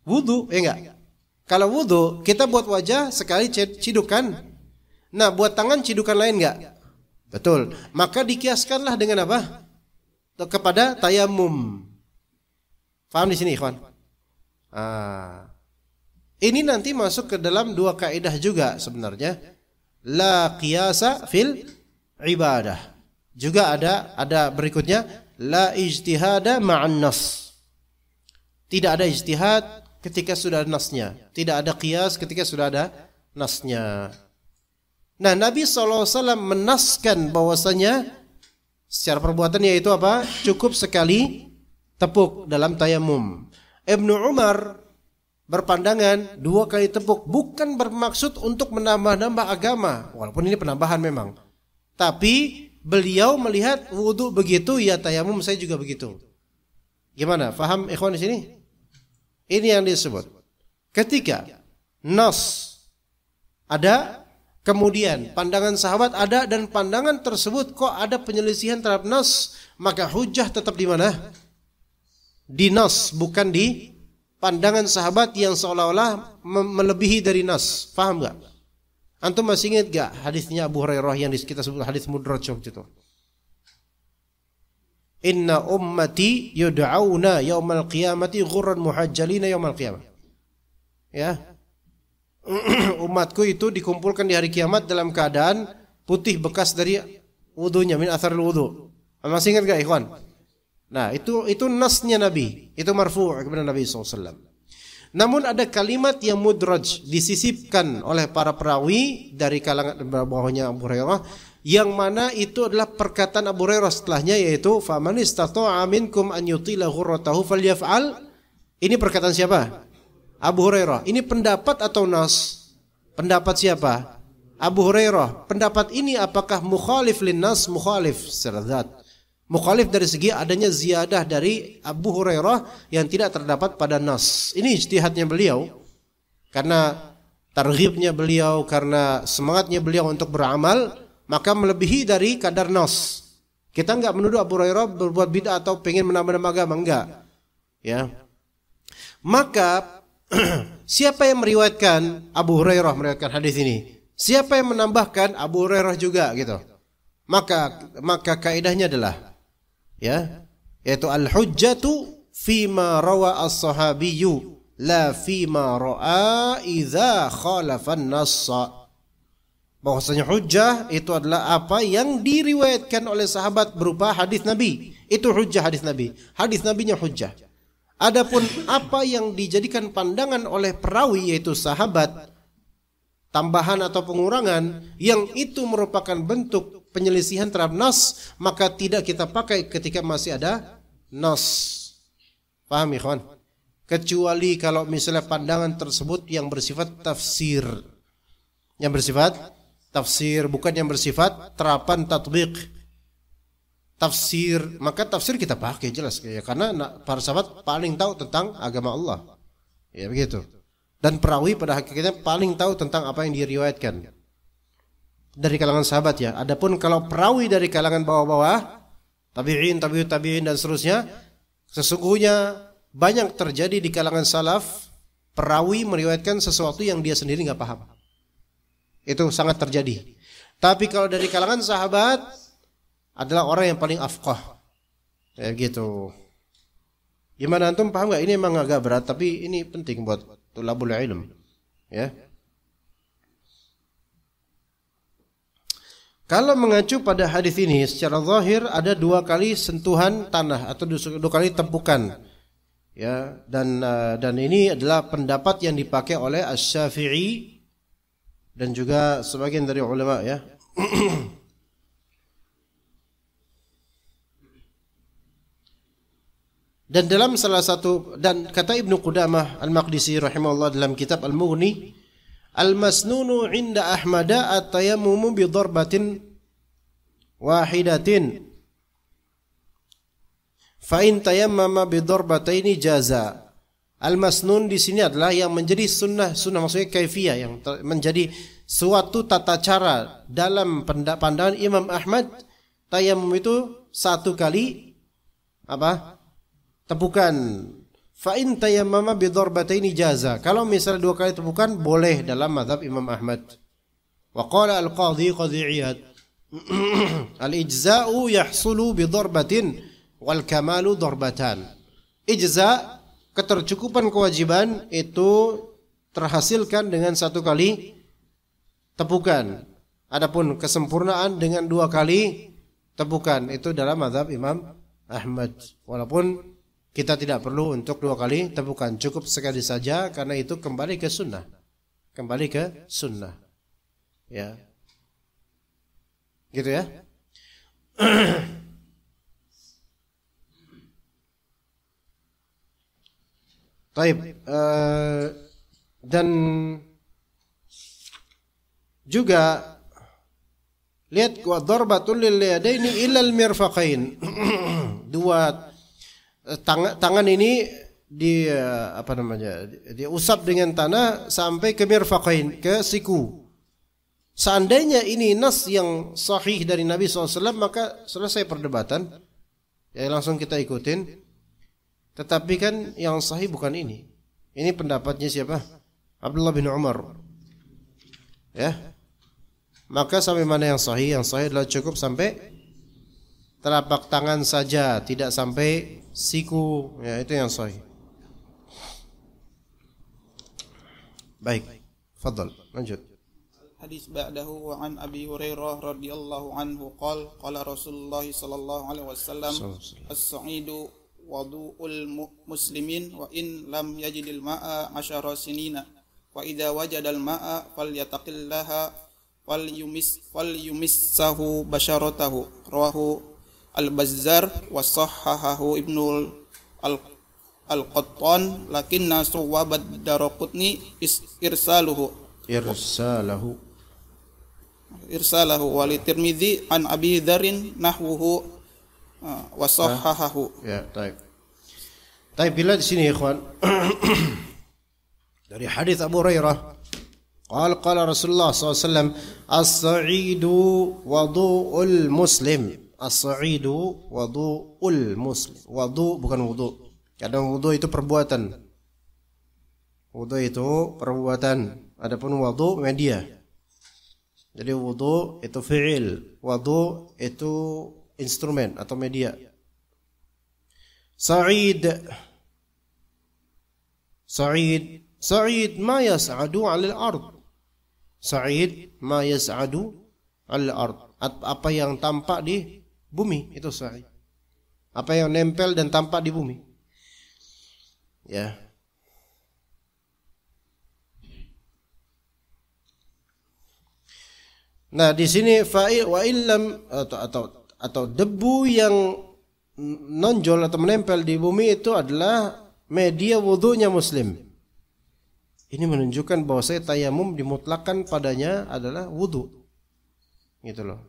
S2: wudu, ya enggak? Kalau wudu, kita buat wajah sekali cidukan. Nah, buat tangan cidukan lain enggak? Betul. Maka dikiaskanlah dengan apa? Kepada tayamum. Faham di sini, ikhwan? Ini nanti masuk ke dalam 2 kaidah juga sebenarnya. La qiyasa fil ibadah. Juga ada berikutnya la ijtihada ma'an nas. Tidak ada ijtihad ketika sudah ada nasnya. Tidak ada qiyas ketika sudah ada nasnya. Nah, Nabi SAW menaskan bahwasanya secara perbuatan yaitu apa? Cukup sekali tepuk dalam tayamum. Ibnu Umar berpandangan 2 kali tepuk, bukan bermaksud untuk menambah-nambah agama, walaupun ini penambahan memang. Tapi beliau melihat wudu begitu, ya tayamum saya juga begitu. Gimana? Faham ikhwan di sini? Ini yang disebut ketika nas ada, kemudian pandangan sahabat ada, dan pandangan tersebut kok ada penyelisihan terhadap nas, maka hujjah tetap di mana? Di nas, bukan di pandangan sahabat yang seolah-olah melebihi dari nas. Paham enggak? Antum masih ingat enggak hadisnya Abu Hurairah yang kita sebut hadis mudraj waktu itu? Inna ummati yud'auna yaumal qiyamati ghurran muhajjalina yaumal qiyamah. Ya. Umatku itu dikumpulkan di hari kiamat dalam keadaan putih bekas dari wudunya, min atharil wudu. Masih ingat enggak, ikhwan? Nah, itu nasnya Nabi, itu marfu' kepada Nabi SAW. Namun ada kalimat yang mudraj, disisipkan oleh para perawi dari kalangan bawahnya Abu Hurairah, yang mana itu adalah perkataan Abu Hurairah setelahnya, yaitu faman istata'a minkum an yutila ghurratahu falyaf'al. Ini perkataan siapa? Abu Hurairah. Ini pendapat atau nas? Pendapat siapa? Abu Hurairah. Pendapat ini apakah mukhalif linnas? Mukhalif secara zat. Mukhalif dari segi adanya ziyadah dari Abu Hurairah yang tidak terdapat pada nas. Ini ijtihadnya beliau, karena targhibnya beliau, karena semangatnya beliau untuk beramal, maka melebihi dari kadar nas. Kita enggak menuduh Abu Hurairah berbuat bid'ah atau pengen menambah-nambah agama, enggak. Ya. Maka siapa yang meriwayatkan? Abu Hurairah meriwayatkan hadis ini. Siapa yang menambahkan? Abu Hurairah juga gitu. Maka kaidahnya adalah, ya, yaitu al-hujjatu fima rawa as-sahabiyyu la fima ra'a idza khalafa an-nassa. Bahwasanya hujjah itu adalah apa yang diriwayatkan oleh sahabat berupa hadis Nabi. Itu hujjah hadis Nabi. Hadis Nabinya hujjah. Adapun apa yang dijadikan pandangan oleh perawi yaitu sahabat, tambahan atau pengurangan yang itu merupakan bentuk penyelisihan terhadap nas, maka tidak kita pakai ketika masih ada nas. Paham ya kawan? Kecuali kalau misalnya pandangan tersebut yang bersifat tafsir. Yang bersifat tafsir, bukan yang bersifat terapan tatbiq. Tafsir, maka tafsir kita pakai jelas ya, karena para sahabat paling tahu tentang agama Allah. Ya begitu. Dan perawi pada hakikatnya paling tahu tentang apa yang diriwayatkan dari kalangan sahabat ya. Adapun kalau perawi dari kalangan bawah-bawah, tabi'in, tabi'ut tabi'in dan seterusnya, sesungguhnya banyak terjadi di kalangan salaf, perawi meriwayatkan sesuatu yang dia sendiri enggak paham. Itu sangat terjadi. Tapi kalau dari kalangan sahabat adalah orang yang paling afqah. Ya gitu. Gimana antum paham enggak? Ini memang agak berat tapi ini penting buat tulabul ilm. Ya. Kalau mengacu pada hadis ini secara zahir ada 2 kali sentuhan tanah atau 2 kali tempukan. Ya, dan ini adalah pendapat yang dipakai oleh Asy-Syafi'i dan juga sebagian dari ulama ya. Dan dalam salah satu, dan kata Ibnu Qudamah Al-Maqdisi rahimahullah dalam kitab Al-Mughni, al-masnunu 'inda Ahmada at-tayammumu bi darbatin wahidatin fa in tayammama bi darbataini jaza. Al-masnun di sini adalah yang menjadi sunnah maksudnya kaifiyah, yang menjadi suatu tata cara dalam pandangan Imam Ahmad. Tayammum itu 1 kali apa? Tepukan. Fa in tayammama bi darbataini jaza. Kalau misalnya 2 kali tepukan boleh dalam mazhab Imam Ahmad. Wa qala al-qadhi Iyad al-ijza'u yahsulu bi darbatin wal kamalu darbatan. Ijza, ketercukupan kewajiban itu terhasilkan dengan 1 kali tepukan. Adapun kesempurnaan dengan 2 kali tepukan itu dalam mazhab Imam Ahmad. Walaupun kita tidak perlu untuk 2 kali tepukan, cukup sekali saja karena itu kembali ke sunnah. Kembali ke sunnah. Ya. Gitu ya. Baik, dan juga lihat wa darbatul lil yadaini ila al mirfaqain. 2 tangan ini diusap dengan tanah sampai ke mirfaqain, ke siku. Seandainya ini nas yang sahih dari Nabi SAW, maka selesai perdebatan. Ya langsung kita ikutin. Tetapi kan yang sahih bukan ini. Ini pendapatnya siapa? Abdullah bin Umar. Ya. Maka sampai mana yang sahih? Yang sahih adalah cukup sampai telapak tangan saja, tidak sampai siku. Ya, itu yang sahih. Baik. Fadhal, lanjut.
S3: Hadis ba'dahu wa an Abi Hurairah radhiyallahu anhu qala Rasulullah sallallahu alaihi wasallam as-sa'idu wadu'ul muslimin wa in lam yajidil ma'a 10 sinina wa idza wajadal ma'a falyattaqillaha falyumissahu basharatahu rawahu al-Bazzar wa sahhahahu Ibnu al-Qattan lakinna suwabat Daraqutni irsalahu wa li Tirmidzi an Abi Dzarrin nahwuhu wa sahhahahu.
S2: Ya, baik. Tapi bila di sini ikhwan dari hadis Abu Hurairah qala Rasulullah SAW as-sa'idu wadu'ul muslim. As-sa'idu wadu'ul muslim. Wadu bukan wudu. Kadang wudu itu perbuatan. Wudu itu perbuatan. Adapun wudu media. Jadi wudu itu fi'il, wudu itu instrumen atau media. Sa'id ma yas'adu 'alal ard. Sa'id ma yas'adu 'alal ard. Apa yang tampak di bumi itu sa'id. Apa yang nempel dan tampak di bumi. Ya. Nah, di sini fa'il wa illam atau debu yang nonjol atau menempel di bumi itu adalah media wudunya muslim. Ini menunjukkan bahwa tayamum dimutlakan padanya adalah wudu. Gitu loh.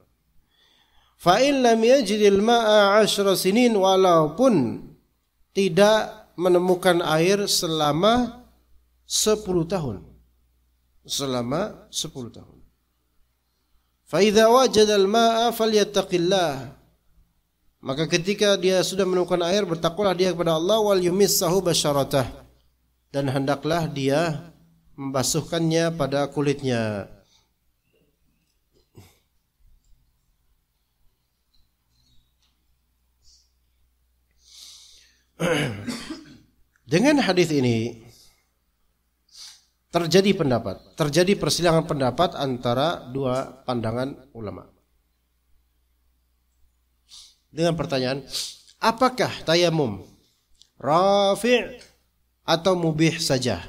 S2: Fa in lam yajidil ma'a 10 sinin, walaupun tidak menemukan air selama 10 tahun. Selama 10 tahun. Fa idza wajada al-ma'a falyattaqillah. Maka ketika dia sudah menemukan air, bertakwalah dia kepada Allah, wal yumissahu basyaratah, dan hendaklah dia membasuhkannya pada kulitnya. Dengan hadis ini terjadi perselisihan pendapat antara dua pandangan ulama. Dengan pertanyaan, apakah tayamum rafi' atau mubih saja?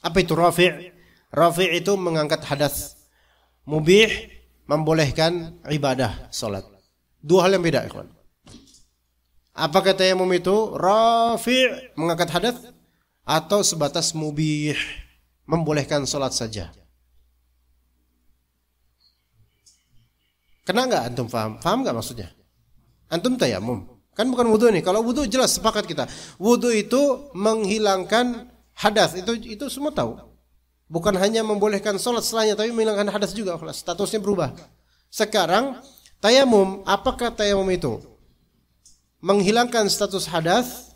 S2: Apa itu rafi'? Rafi' itu mengangkat hadas. Mubih membolehkan ibadah salat. Dua hal yang beda, ikhwan. Apakah tayamum itu rafi' mengangkat hadas atau sebatas mubih membolehkan salat saja? Kena enggak antum paham? Paham enggak maksudnya? Antum tayamum, kan bukan wudu nih. Kalau wudu jelas sepakat kita. Wudu itu menghilangkan hadas, itu semua tahu. Bukan hanya membolehkan salat setelahnya, tapi menghilangkan hadas juga. Statusnya berubah. Sekarang tayamum, apakah tayamum itu menghilangkan status hadas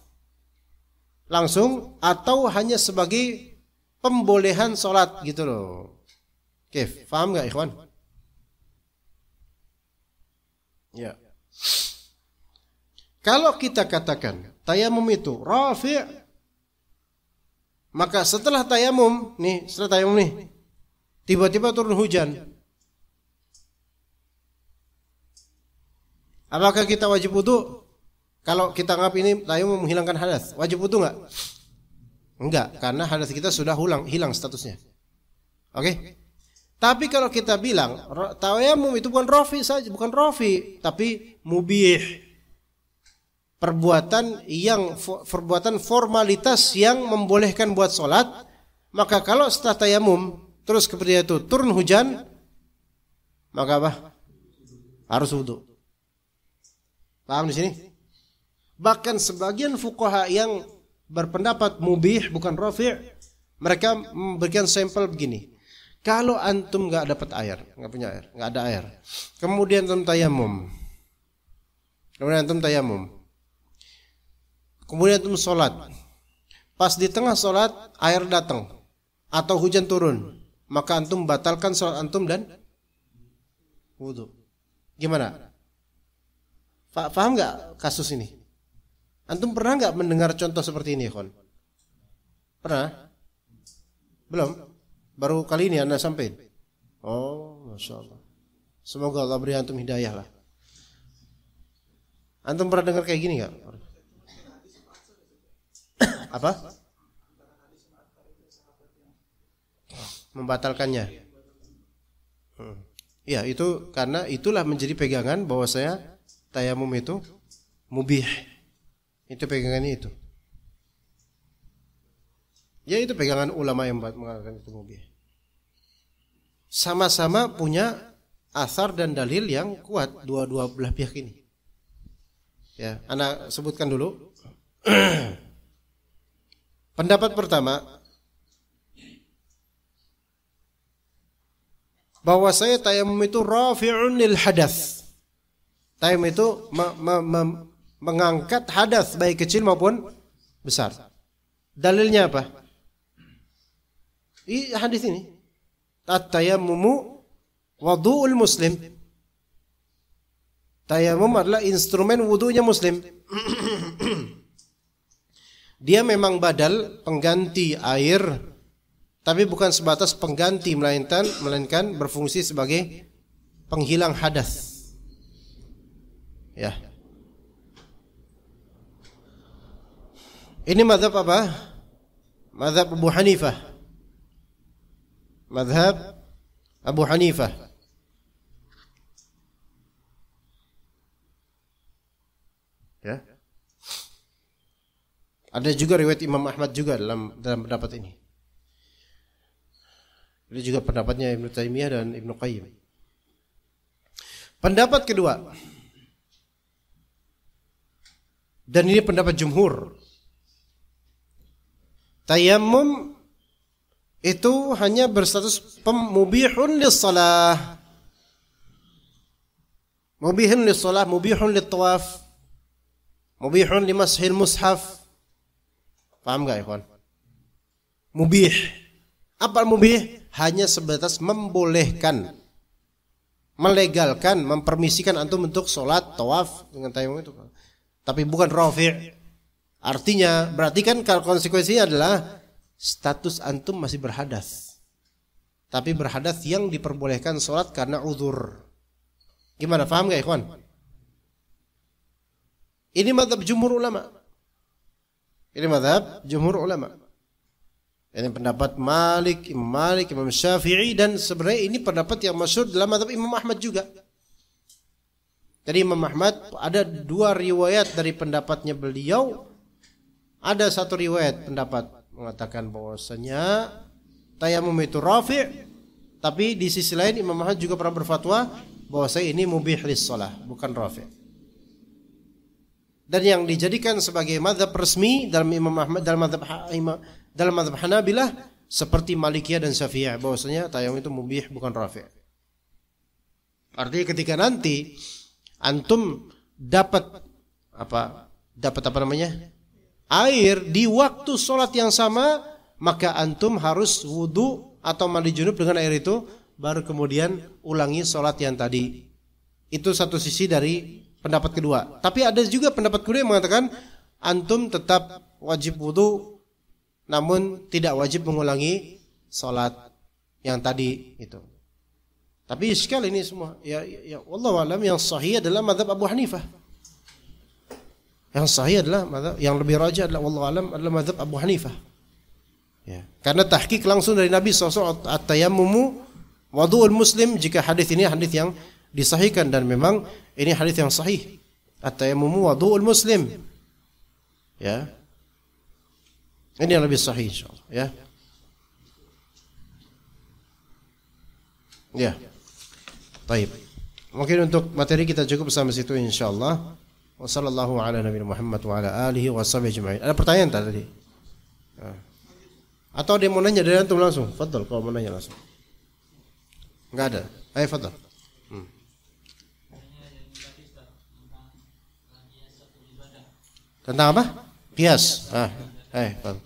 S2: langsung atau hanya sebagai pembolehan salat gitu loh? Oke, paham enggak ikhwan? Ya. Kalau kita katakan tayamum itu rafi', maka setelah tayamum nih, tiba-tiba turun hujan. Apakah kita wajib wudu? Kalau kita anggap ini tayamum menghilangkan hadas, wajib wudu enggak? Enggak, karena hadas kita sudah hilang statusnya. Oke? Tapi kalau kita bilang tayamum itu bukan rafi saja, bukan rafi, tapi mubih. Perbuatan formalitas yang membolehkan buat sholat, maka kalau setelah tayamum terus kemudian itu turun hujan, maka apa? Harus wudu. Paham di sini? Bahkan sebagian fuqaha yang berpendapat mubih bukan rafi', mereka memberikan sampel begini. Kalau antum nggak dapat air, nggak punya air, nggak ada air, kemudian antum tayamum, kemudian antum sholat, pas di tengah sholat air datang atau hujan turun, maka antum batalkan sholat antum dan wudu. Gimana? Paham nggak kasus ini? Antum pernah nggak mendengar contoh seperti ini, Khon? Pernah? Belum? Baru kali ini Anda sampaikan? Oh, Masya Allah. Semoga Allah beri antum hidayah lah. Antum pernah dengar kayak gini nggak? Apa? Membatalkannya. Ya, itu karena itulah menjadi pegangan bahwa saya tayamum itu mubih. Itu pegangannya itu. Ya, itu pegangan ulama yang mengatakan itu mubih. Sama-sama punya asar dan dalil yang kuat dua-dua belah pihak ini. Ya, Ana sebutkan dulu. Pendapat pertama, bahwa saya tayamum itu rafi'un lil hadas. Tayamum itu mengangkat hadas baik kecil maupun besar. Dalilnya apa? Hadis ini. At-tayammumu wudu'ul muslim. Tayamum adalah instrumen wudunya muslim. Dia memang badal, pengganti air, tapi bukan sebatas pengganti, melainkan berfungsi sebagai penghilang hadas. Ya. Ini mazhab apa? Mazhab Abu Hanifah. Mazhab Abu Hanifah. Ya. Ada juga riwayat Imam Ahmad juga dalam pendapat ini. Ini juga pendapatnya Ibnu Taimiyah dan Ibnu Qayyim. Pendapat kedua, dan ini pendapat jumhur, tayammum itu hanya berstatus mubihun lis-shalah. Mubihun lis-shalah, mubihun lit-tawaf, mubihun limashil mushaf. Paham enggak, ikhwan? Mubih. Apa mubih? Hanya sebatas membolehkan, melegalkan, mempermisikan antum untuk sholat, tawaf dengan tayamum itu. Tapi bukan rafi'. Artinya, berarti kan kalau konsekuensinya adalah status antum masih berhadas. Tapi berhadas yang diperbolehkan sholat karena uzur. Gimana? Paham enggak, ikhwan? Ini mazhab jumhur ulama. Ini mazhab jumhur ulama. Ini pendapat Malik, Imam Syafi'i, dan sebenarnya ini pendapat yang masyhur dalam mazhab Imam Ahmad juga. Jadi Imam Ahmad ada dua riwayat dari pendapatnya beliau. Ada satu riwayat pendapat mengatakan bahwasanya tayamum itu rafi', tapi di sisi lain Imam Ahmad juga pernah berfatwa bahwasanya ini mubih lis-shalah, bukan rafi'. Dan yang dijadikan sebagai mazhab resmi dalam Imam Ahmad, dalam mazhab Hanabilah seperti Malikiyah dan Syafi'iyah, bahwasanya tayamum itu mubih bukan rafi'. Artinya ketika nanti antum dapat air di waktu sholat yang sama, maka antum harus wudu atau mandi junub dengan air itu, baru kemudian ulangi sholat yang tadi. Itu satu sisi dari pendapat kedua. Tapi ada juga pendapat kedua yang mengatakan antum tetap wajib wudu, namun tidak wajib mengulangi sholat yang tadi itu. Tapi sekali ini semua, ya wallahu alam, yang sahih adalah mazhab Abu Hanifah. Yang sahih adalah mazhab, yang lebih rajih adalah wallahu alam adalah mazhab Abu Hanifah. Ya, karena tahqiq langsung dari Nabi SAW, at-tayammumu wudu'ul muslim, jika hadis ini hadis yang disahihkan, dan memang ini hadis yang sahih. At-tayammumu wudu'ul muslim. Ya. Ini yang lebih sahih insyaallah, ya. Ya. Baik. Mungkin untuk materi kita cukup sampai situ insyaallah. Wassallallahu ala nabiyina Muhammad wa ala alihi washabihi ajma'in. Ada pertanyaan tadi? Atau ada yang mau nanya dari antum langsung? Fadhal kalau mau nanya langsung. Enggak ada. Ayo fadhal. Tentang apa? Qiyas. Fadhal.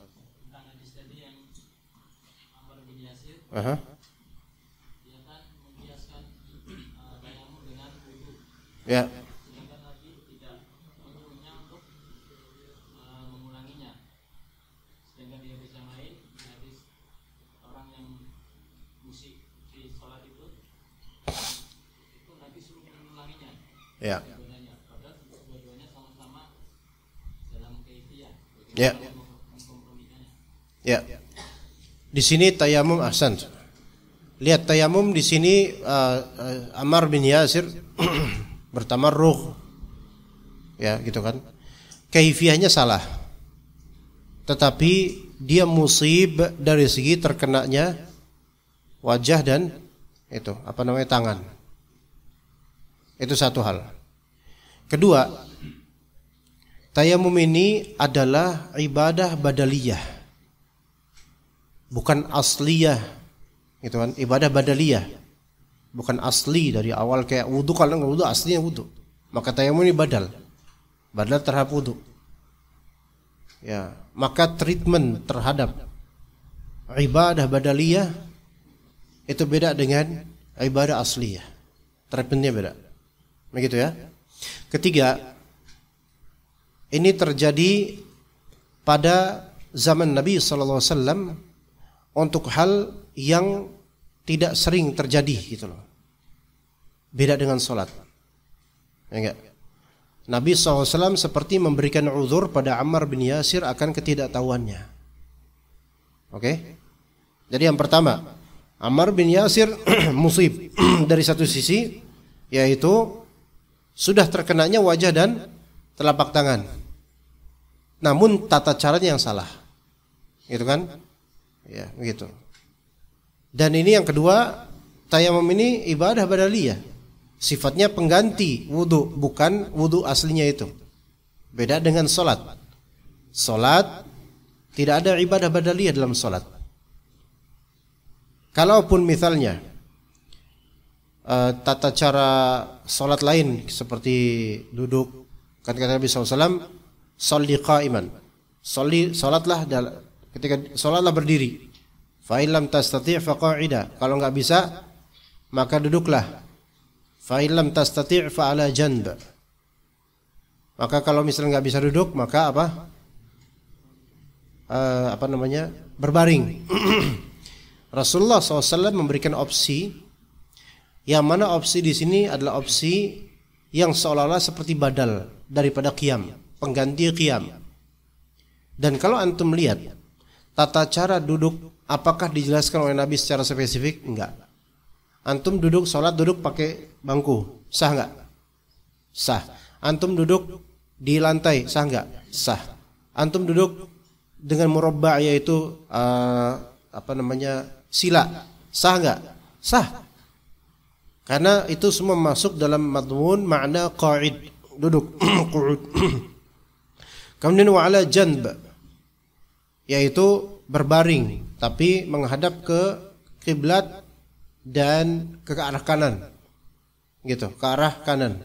S2: Aha.
S4: Dia kan membiaskan tayamum dengan wudu.
S2: Ya.
S4: Sedangkan Nabi tidak menyuruhnya untuk mengulanginya. Sedangkan di hadis yang lain, di hadis orang yang musik di sholat itu Nabi suruh mengulanginya.
S2: Ya.
S4: Padahal dua-duanya sama-sama dalam kaifiyah.
S2: Ya. Ya. Di sini tayamum ahsan. Lihat tayamum di sini Ammar bin Yasir bertamarrukh. Ya, gitu kan. Kaifiyahnya salah. Tetapi dia musib dari segi terkenanya wajah dan itu tangan. Itu satu hal. Kedua, tayamum ini adalah ibadah badaliyah, bukan asliyah, gitu kan? Ibadah badaliyah, bukan asli dari awal kayak wudu. Kalau nggak wudu aslinya wudu, maka tayamum ini badal terhadap wudu. Ya, maka treatment terhadap ibadah badaliyah itu beda dengan ibadah asliyah. Treatmentnya beda. Begitu ya. Ketiga, ini terjadi pada zaman Nabi SAW untuk hal yang tidak sering terjadi gitu loh. Beda dengan sholat. Ya enggak? Nabi SAW seperti memberikan uzur pada Ammar bin Yasir akan ketidaktahuannya. Oke? Jadi yang pertama, Ammar bin Yasir musib dari satu sisi, yaitu sudah terkenanya wajah dan telapak tangan. Namun tata caranya yang salah. Gitu kan? Ya, begitu. Dan ini yang kedua, tayamum ini ibadah badaliyah. Sifatnya pengganti wudu, bukan wudu aslinya itu. Beda dengan salat. Salat tidak ada ibadah badaliyah dalam salat. Kalaupun misalnya tata cara salat lain seperti duduk, kan kata Nabi SAW, sholli qa'iman, salatlah ketika salatlah berdiri. Fa in lam tastati' fa qa'ida, kalau enggak bisa maka duduklah. Fa in lam tastati' fa 'ala janb, maka kalau misalnya enggak bisa duduk maka berbaring. Rasulullah SAW memberikan opsi, yang mana opsi di sini adalah opsi yang seolah-olah seperti badal daripada qiyam, pengganti qiyam. Dan kalau antum lihat tata cara duduk, apakah dijelaskan oleh Nabi secara spesifik? Enggak. Antum duduk salat duduk pakai bangku, sah enggak? Sah. Antum duduk di lantai, sah enggak? Sah. Antum duduk dengan murabba', yaitu sila, sah enggak? Sah. Karena itu semua masuk dalam madmun makna qa'id, duduk, qu'ud. Kemudian wa 'ala janb, yaitu berbaring tapi menghadap ke kiblat dan ke arah kanan. Gitu, ke arah kanan.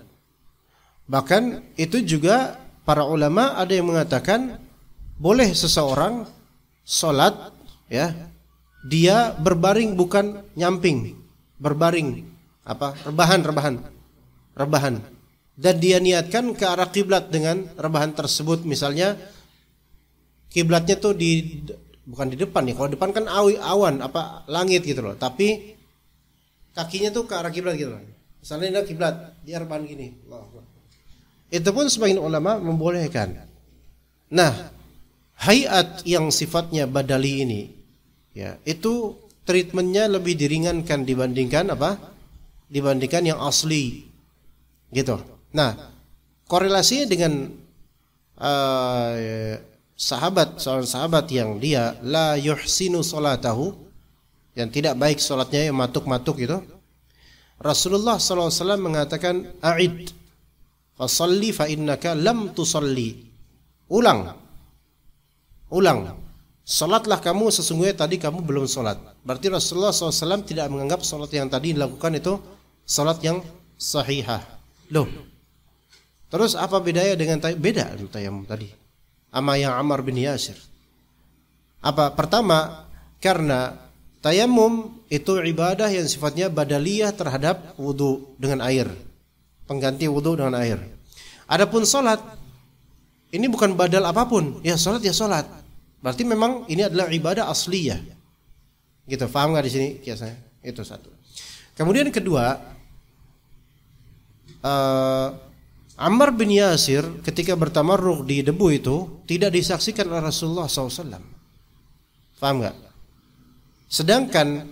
S2: Bahkan itu juga para ulama ada yang mengatakan boleh seseorang salat ya, dia berbaring bukan nyamping, berbaring rebahan, dan dia niatkan ke arah kiblat dengan rebahan tersebut. Misalnya kiblatnya tuh bukan di depan nih, kalau depan kan awan langit gitu loh, tapi kakinya tuh ke arah kiblat gitu loh. Misalnya ini kiblat, dia rebahan gini. Itu pun sebagian ulama membolehkan. Nah, hayat yang sifatnya badali ini ya, itu treatmentnya lebih diringankan dibandingkan yang asli gitu. Nah, korelasinya dengan seorang sahabat yang dia la yuhsinu salatahu, yang tidak baik salatnya, yang matuk-matuk itu, Rasulullah SAW mengatakan a'id fasalli fa innaka lam tusalli, ulang salatlah kamu, sesungguhnya tadi kamu belum salat. Berarti Rasulullah SAW tidak menganggap salat yang tadi dilakukan itu salat yang sahihah. Loh, terus apa bedanya dengan beda tayamum tadi sama yang Ammar bin Yasir? Apa? Pertama, karena Tayamum itu ibadah yang sifatnya badaliyah terhadap wudu dengan air, pengganti wudu dengan air. Adapun salat ini bukan badal apapun, ya salat ya salat. Berarti memang ini adalah ibadah asliyah. Gitu, paham nggak di sini kiasnya? Itu satu. Kemudian kedua, Ammar bin Yasir ketika bertamarruk di debu itu tidak disaksikan oleh Rasulullah SAW. Paham nggak? Sedangkan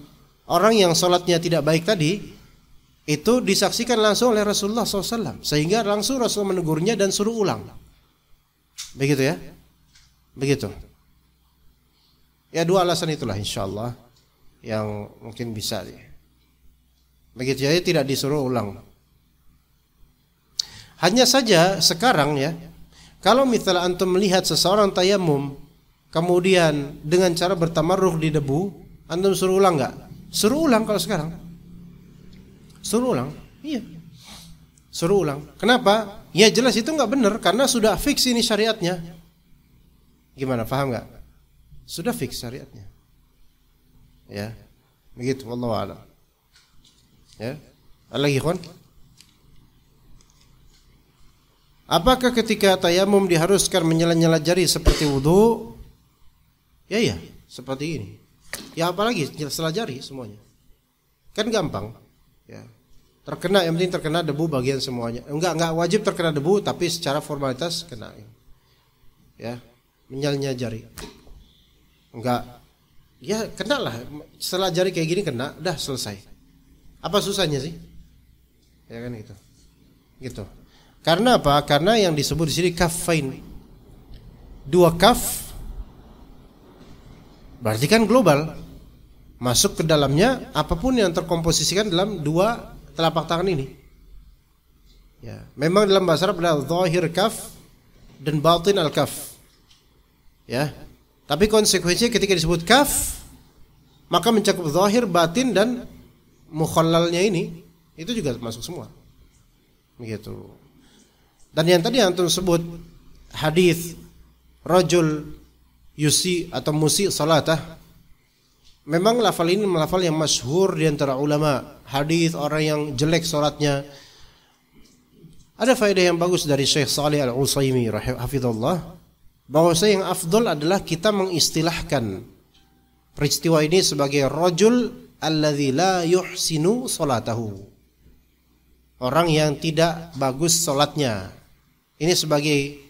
S2: orang yang sholatnya tidak baik tadi itu disaksikan langsung oleh Rasulullah SAW, sehingga langsung Rasul menegurnya dan suruh ulang. Begitu ya? Begitu. Ya, dua alasan itulah insyaallah yang mungkin bisa. Begitu ya, tidak disuruh ulang. Hanya saja sekarang ya, kalau misalnya antum melihat seseorang tayamum kemudian dengan cara bertamarruk di debu, antum suruh ulang enggak? Suruh ulang kalau sekarang. Suruh ulang. Iya. Suruh ulang. Kenapa? Ya jelas itu enggak benar karena sudah fix ini syariatnya. Gimana? Paham enggak? Sudah fix syariatnya. Ya. Begitu, wallahu a'lam. Ya. Ada lagi, ikhwan? Apakah ketika tayamum diharuskan menyela-nyela jari seperti wudu? Ya, seperti ini. Ya apalagi setelah jari semuanya. Kan gampang. Ya. Terkena, yang penting terkena debu bagian semuanya. Enggak wajib terkena debu, tapi secara formalitas kena. Ya, menyela-nyela jari. Enggak. Ya kena lah. Setelah jari kayak gini kena, dah selesai. Apa susahnya sih? Ya kan gitu. Gitu. Karena apa? Karena yang disebut di sini kaffain. Dua kaf berarti kan global. Masuk ke dalamnya apapun yang terkomposisikan dalam dua telapak tangan ini. Ya, memang dalam bahasa Arab ada zahir kaf dan batin al-kaf. Ya. Tapi konsekuensinya ketika disebut kaf maka mencakup zahir, batin dan mukhallalnya ini itu juga masuk semua. Begitu. Dan yang tadi antum sebut hadis rajul yusi atau musi salatah, memang lafal ini lafal yang masyhur di antara ulama. Hadis orang yang jelek salatnya. Ada faedah yang bagus dari Syekh Shalih Al-Utsaimin hafizallah, bahwa yang afdol adalah kita mengistilahkan peristiwa ini sebagai rajul alladzi la yuhsinu salatahu. Orang yang tidak bagus salatnya. Ini sebagai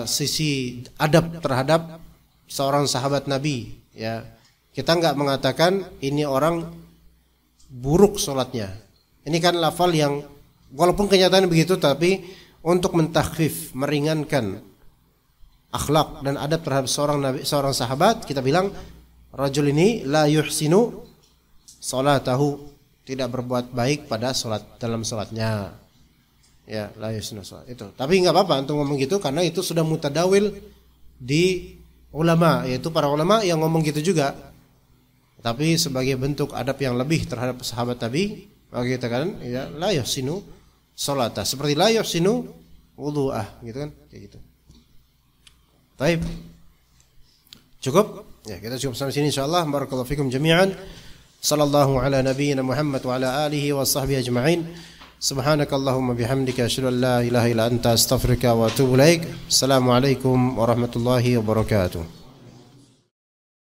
S2: sisi adab terhadap seorang sahabat Nabi, ya. Kita enggak mengatakan ini orang buruk salatnya. Ini kan lafal yang walaupun kenyataan begitu, tapi untuk mentakhfif, meringankan akhlak dan adab terhadap seorang sahabat, kita bilang rajul ini la yuhsinu salatahu, tidak berbuat baik pada dalam salatnya. Ya, la yuhsinu salat itu. Tapi enggak apa-apa antum ngomong gitu karena itu sudah mutadawil di ulama, yaitu para ulama yang ngomong gitu juga. Tapi sebagai bentuk adab yang lebih terhadap sahabat Nabi, maka kita katakan ya la yuhsinu salata, seperti la yuhsinu wudu'ah, gitu kan? Kayak gitu. Baik. Cukup? Ya, kita cukup sampai sini insyaallah. Barakallahu fikum jami'an. Sallallahu ala nabiyyina Muhammad wa ala alihi wa sahbihi ajma'in. Subhanakallahumma bihamdika asyhadu an la ilaha illa anta astaghfiruka wa atubu ilaik. Assalamualaikum warahmatullahi wabarakatuh.